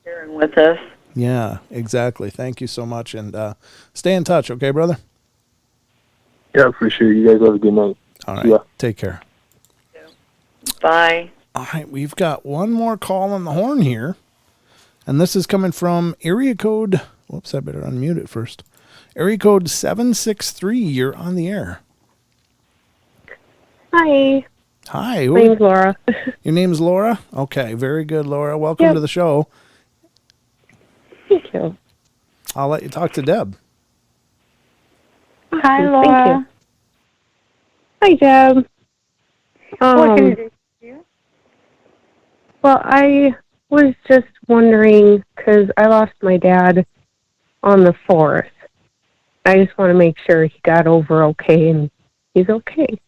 Sharing with us. Yeah, exactly. Thank you so much, and stay in touch, okay, brother? Yeah, for sure. You guys have a good night. All right. Take care. Bye. All right, we've got one more call on the horn here, and this is coming from area code. Whoops, I better unmute it first. Area code 763. You're on the air. Hi. Hi. My name's Laura. Your name's Laura? Okay, very good, Laura. Welcome to the show. Thank you. I'll let you talk to Deb. Hi, Laura. Hi, Deb. What can I do for you? Well, I was just wondering, because I lost my dad on the 4th. I just want to make sure he got over okay and he's okay.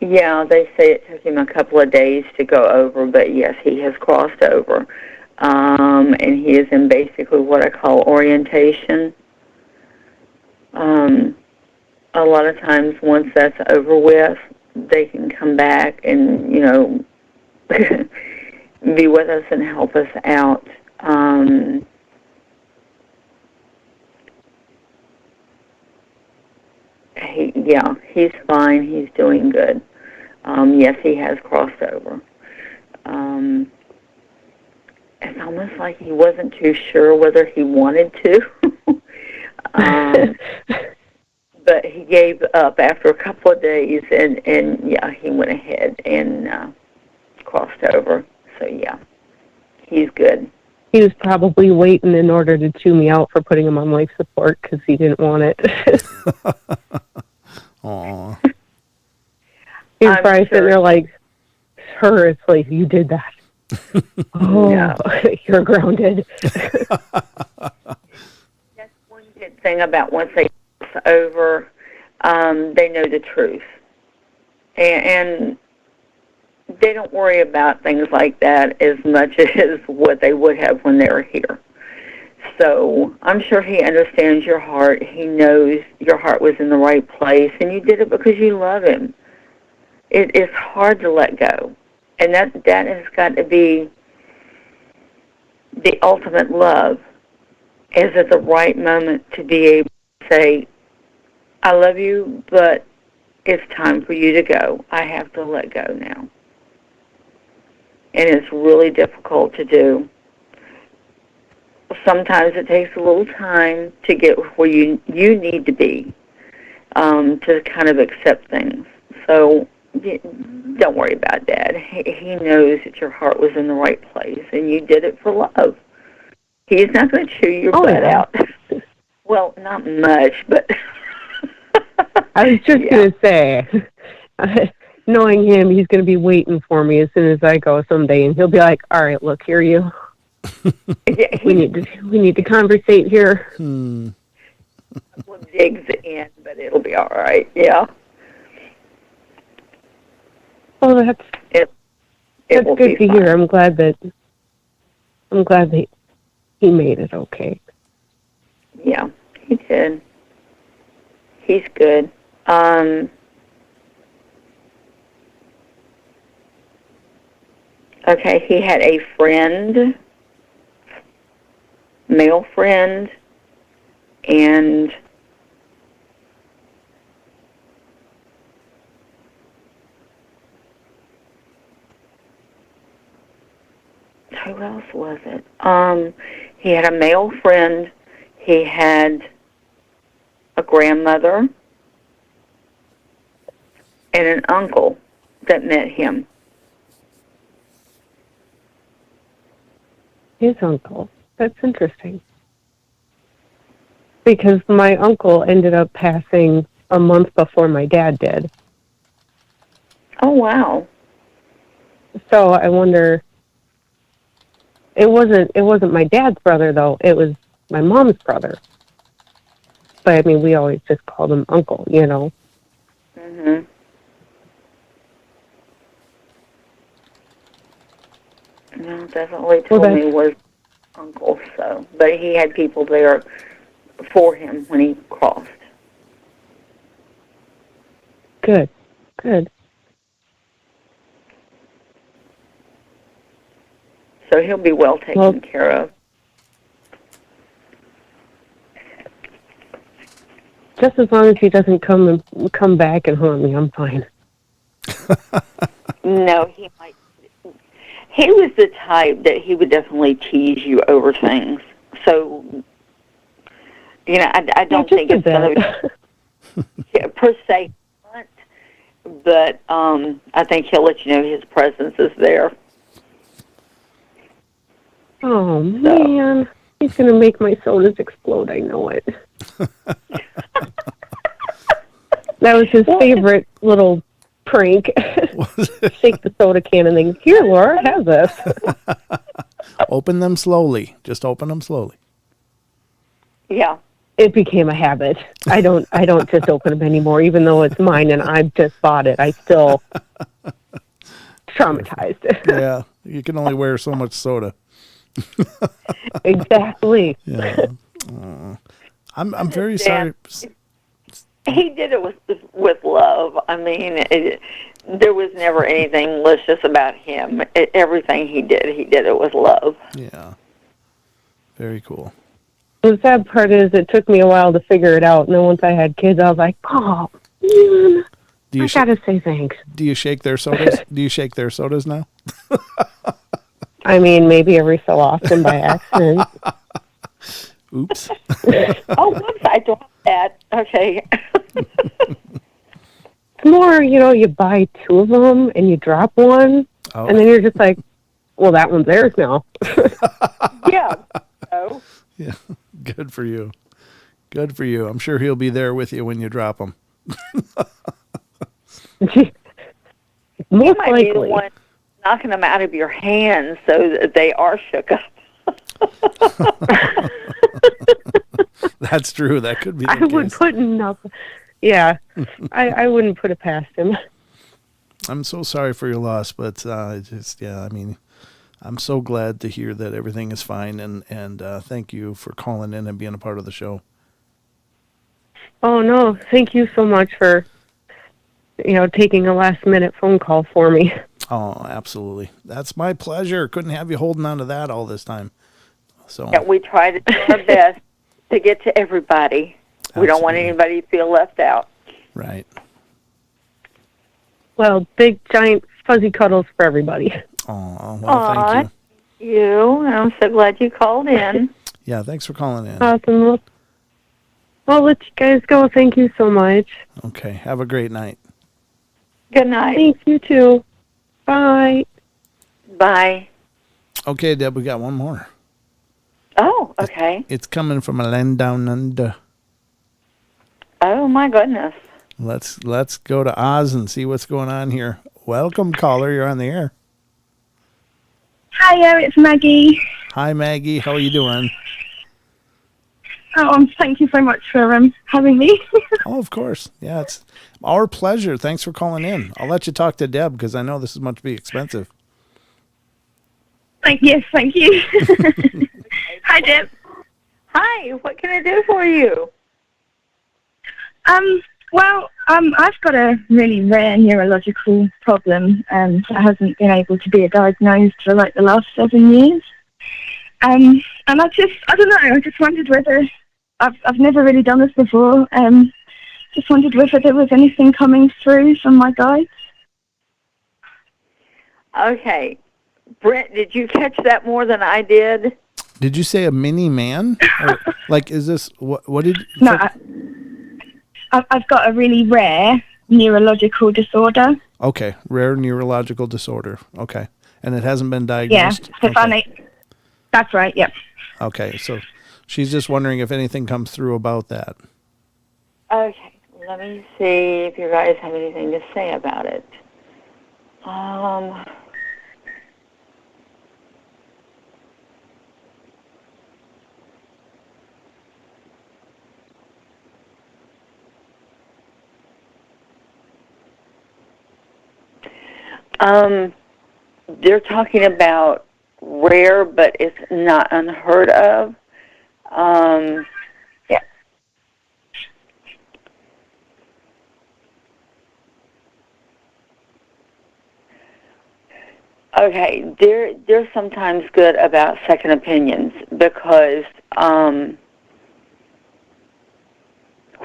Yeah, they say it took him a couple of days to go over, but yes, he has crossed over. And he is in basically what I call orientation. A lot of times once that's over with, they can come back and, you know, be with us and help us out. He's fine. He's doing good. Yes, he has crossed over. It's almost like he wasn't too sure whether he wanted to. But he gave up after a couple of days, and yeah, he went ahead and crossed over. So, yeah, he's good. He was probably waiting in order to chew me out for putting him on life support because he didn't want it. Aw. He was probably sitting there like, her, it's like, you did that. Oh, No. you're grounded. That's one good thing about once they cross over, they know the truth. And they don't worry about things like that as much as what they would have when they were here. So I'm sure he understands your heart. He knows your heart was in the right place, and you did it because you love him. It is hard to let go. And that has got to be the ultimate love, is at the right moment to be able to say, I love you, but it's time for you to go. I have to let go now. And it's really difficult to do. Sometimes it takes a little time to get where you need to be, to kind of accept things. So don't worry about Dad. He knows that your heart was in the right place, and you did it for love. He's not going to chew your butt out. Well, not much, but... I was just going to say, knowing him, he's going to be waiting for me as soon as I go someday, and he'll be like, all right, look, here you. We need to conversate here. Well, digs in, but it'll be all right. Yeah. Oh, that's good to hear. I'm glad that he made it okay. Yeah, he did. He's good. Okay, he had a friend, male friend, and who else was it? He had a male friend. He had a grandmother and an uncle that met him. His uncle. That's interesting. Because my uncle ended up passing a month before my dad did. Oh, wow. So I wonder, it wasn't my dad's brother, though. It was my mom's brother. But, I mean, we always just called him Uncle, you know. Mm-hmm. No, that's all he told me was Uncle, so. But he had people there for him when he crossed. Good. So he'll be well taken care of. Just as long as he doesn't come back and haunt me, I'm fine. No, he might. He was the type that he would definitely tease you over things. So, you know, I don't think it's going to per se, but I think he'll let you know his presence is there. Oh, man. He's going to make my sodas explode, I know it. That was his favorite little prank. Shake the soda can and then, here, Laura, have this. Open them slowly. Just open them slowly. Yeah. It became a habit. I don't just open them anymore, even though it's mine and I've just bought it. I still traumatized. Yeah, you can only wear so much soda. Exactly. Yeah. I'm very sorry. He did it with love. I mean, there was never anything malicious about him. Everything he did it with love. Yeah. Very cool. The sad part is it took me a while to figure it out. And then once I had kids, I was like, oh, man, I gotta say thanks. Do you shake their sodas? Do you shake their sodas now? I mean, maybe every so often by accident. Oops. Oh, whoops, I dropped that. Okay. It's more, you buy two of them and you drop one, and then you're just like, well, that one's theirs now. Yeah. So. Yeah. Good for you. Good for you. I'm sure he'll be there with you when you drop them. Most likely. knocking them out of your hands so that they are shook up. That's true. That could be the I would case. put nothing. Yeah, I wouldn't put it past him. I'm so sorry for your loss, but I mean, I'm so glad to hear that everything is fine, and thank you for calling in and being a part of the show. Oh no, thank you so much for taking a last minute phone call for me. Oh, absolutely. That's my pleasure. Couldn't have you holding on to that all this time. So Yeah, we try to do our best to get to everybody. We don't want anybody to feel left out. Right. Well, big, giant, fuzzy cuddles for everybody. Oh, well, thank you. You. I'm so glad you called in. Yeah, thanks for calling in. Awesome. Well, I'll let you guys go. Thank you so much. Okay, have a great night. Good night. Thanks, you too. Bye. Bye. Okay, Deb, we got one more. Oh, okay. It's coming from a land down under. Oh, my goodness. Let's go to Oz and see what's going on here. Welcome, caller. You're on the air. Hiya, it's Maggie. Hi, Maggie. How are you doing? Oh, thank you so much for having me. Oh, of course. Yeah, it's our pleasure. Thanks for calling in. I'll let you talk to Deb because I know this is much to be expensive. Thank you. Hi, Deb. Hi, what can I do for you? Well, I've got a really rare neurological problem that hasn't been able to be diagnosed for like the last 7 years. And I don't know, I just wondered whether, I've never really done this before, just wondered whether there was anything coming through from my guides. Okay. Brent, did you catch that more than I did? Did you say a mini man? Or, like, is this, what did... No, I've got a really rare neurological disorder. Okay, rare neurological disorder. Okay. And it hasn't been diagnosed? Yeah, that's right, yep. Okay, so she's just wondering if anything comes through about that. Okay, let me see if you guys have anything to say about it. They're talking about rare, but it's not unheard of. Yeah. Okay, they're sometimes good about second opinions because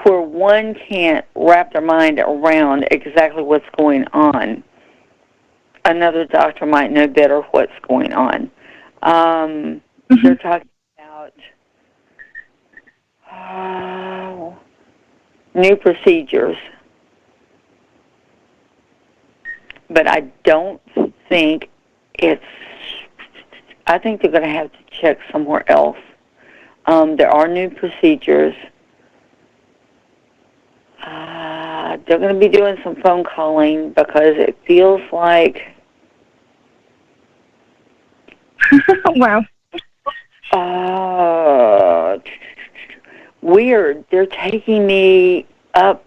where one can't wrap their mind around exactly what's going on, another doctor might know better what's going on. They're talking about new procedures. But I don't think I think they're going to have to check somewhere else. There are new procedures. They're going to be doing some phone calling because it feels like... Wow. Weird. They're taking me up...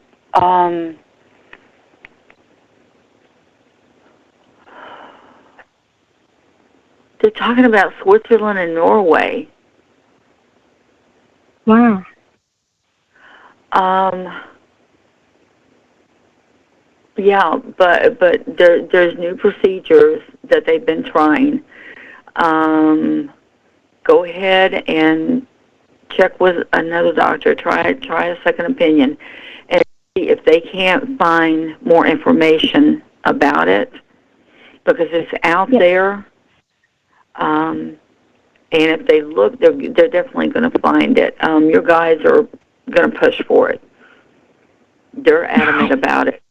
they're talking about Switzerland and Norway. Wow. Yeah, but there's new procedures that they've been trying. Go ahead and check with another doctor. Try a second opinion, and see if they can't find more information about it because it's out there. And if they look, they're definitely going to find it. Your guys are going to push for it. They're adamant about it.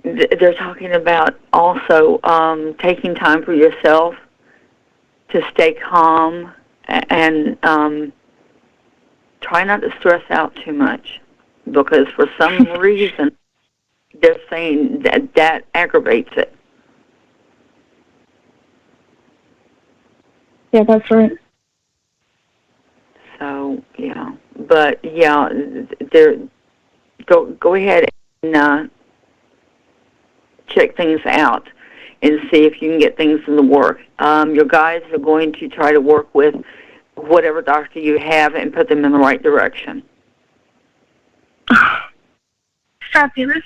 They're talking about also taking time for yourself to stay calm and try not to stress out too much, because for some reason they're saying that aggravates it. Yeah, that's right. So yeah, but yeah, there. Go ahead and check things out and see if you can get things in the work. Your guys are going to try to work with whatever doctor you have and put them in the right direction. Fabulous.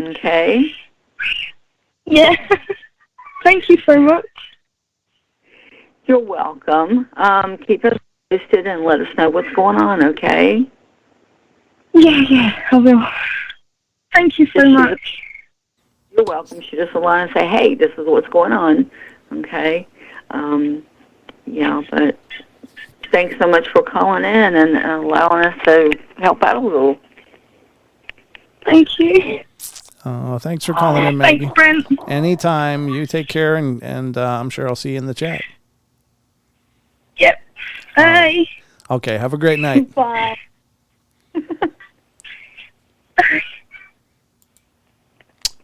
Okay. Yeah. Thank you so much. You're welcome. Keep us posted and let us know what's going on, okay? Yeah, I will. Thank you so much. You're welcome. Shoot us a line and say, hey, this is what's going on, okay? Yeah, but thanks so much for calling in and allowing us to help out a little. Thank you. Thanks for calling in, Maggie. Thanks, Brent. Anytime. You take care, and I'm sure I'll see you in the chat. Yep. Bye. Okay, have a great night. Bye.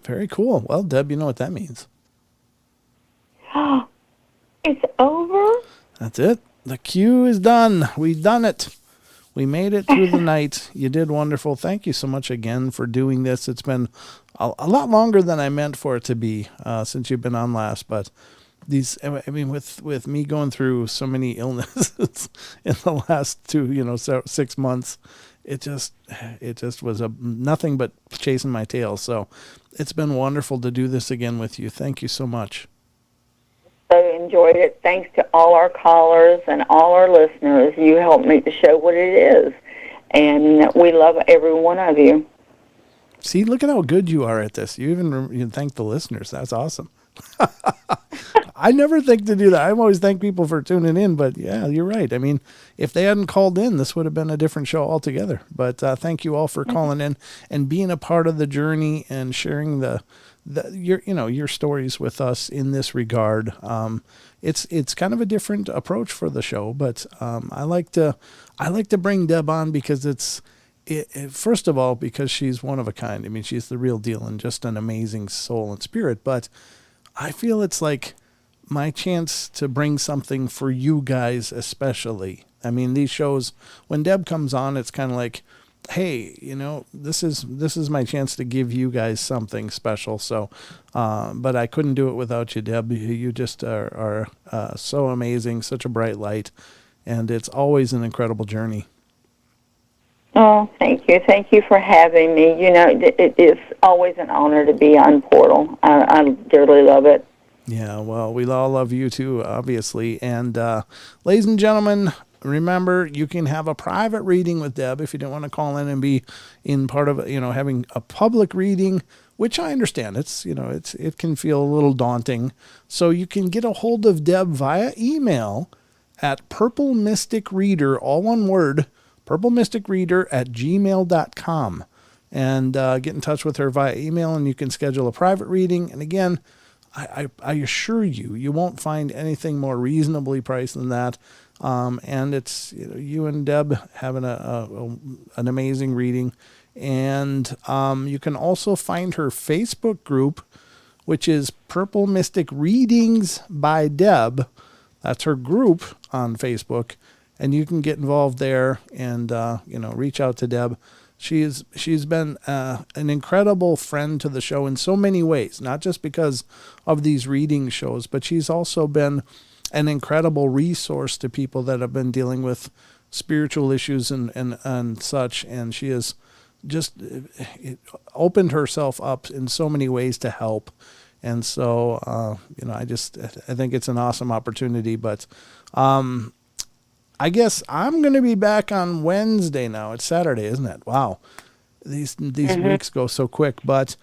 Very cool. Well, Deb, you know what that means. It's over? That's it. The queue is done. We've done it. We made it through the night. You did wonderful. Thank you so much again for doing this. It's been a lot longer than I meant for it to be since you've been on last. But with me going through so many illnesses in the last 6 months, it just was nothing but chasing my tail. So it's been wonderful to do this again with you. Thank you so much. So enjoyed it. Thanks to all our callers and all our listeners. You helped make the show what it is. And we love every one of you. See, look at how good you are at this. You even thank the listeners. That's awesome. I never think to do that. I always thank people for tuning in, but yeah, you're right. I mean, if they hadn't called in, this would have been a different show altogether. But thank you all for calling in and being a part of the journey and sharing your stories with us in this regard. It's kind of a different approach for the show, but I like to bring Deb on because first of all, because she's one of a kind. I mean, she's the real deal and just an amazing soul and spirit, but I feel it's like my chance to bring something for you guys especially. I mean, these shows, when Deb comes on, it's kind of like, hey, this is my chance to give you guys something special. So, but I couldn't do it without you, Deb. You just are so amazing, such a bright light, and it's always an incredible journey. Oh, thank you. Thank you for having me. It is always an honor to be on Portal. I dearly love it. Yeah, well, we all love you too, obviously. And ladies and gentlemen, remember, you can have a private reading with Deb if you don't want to call in and be in part of, having a public reading, which I understand. It can feel a little daunting. So you can get a hold of Deb via email at purplemysticreader, all one word, purplemysticreader@gmail.com, and get in touch with her via email, and you can schedule a private reading. And again, I assure you, you won't find anything more reasonably priced than that. And it's you and Deb having an amazing reading. And you can also find her Facebook group, which is Purple Mystic Readings by Deb. That's her group on Facebook. And you can get involved there and, reach out to Deb. She's been an incredible friend to the show in so many ways, not just because of these reading shows, but she's also been an incredible resource to people that have been dealing with spiritual issues and such. And she has just opened herself up in so many ways to help. And so, I think it's an awesome opportunity, but, I guess I'm going to be back on Wednesday now. It's Saturday, isn't it? Wow. These weeks go so quick. But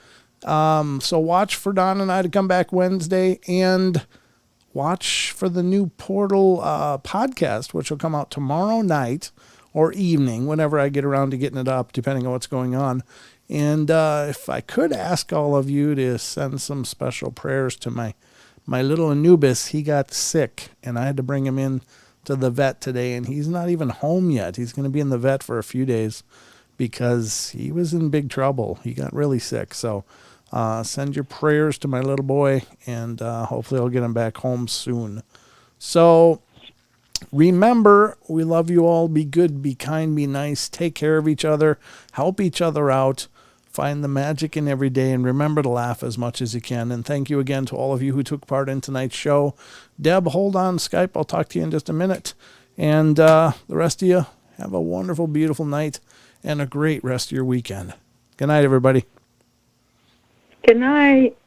so watch for Don and I to come back Wednesday, and watch for the new Portal podcast, which will come out tomorrow night or evening, whenever I get around to getting it up, depending on what's going on. And if I could ask all of you to send some special prayers to my my little Anubis, he got sick, and I had to bring him in to the vet today, and he's not even home yet. He's going to be in the vet for a few days because he was in big trouble. He got really sick. So send your prayers to my little boy, and hopefully I'll get him back home soon. So remember, we love you all. Be good, be kind, be nice. Take care of each other. Help each other out. Find the magic in every day, and remember to laugh as much as you can. And thank you again to all of you who took part in tonight's show. Deb, hold on Skype. I'll talk to you in just a minute. And the rest of you, have a wonderful, beautiful night and a great rest of your weekend. Good night, everybody. Good night.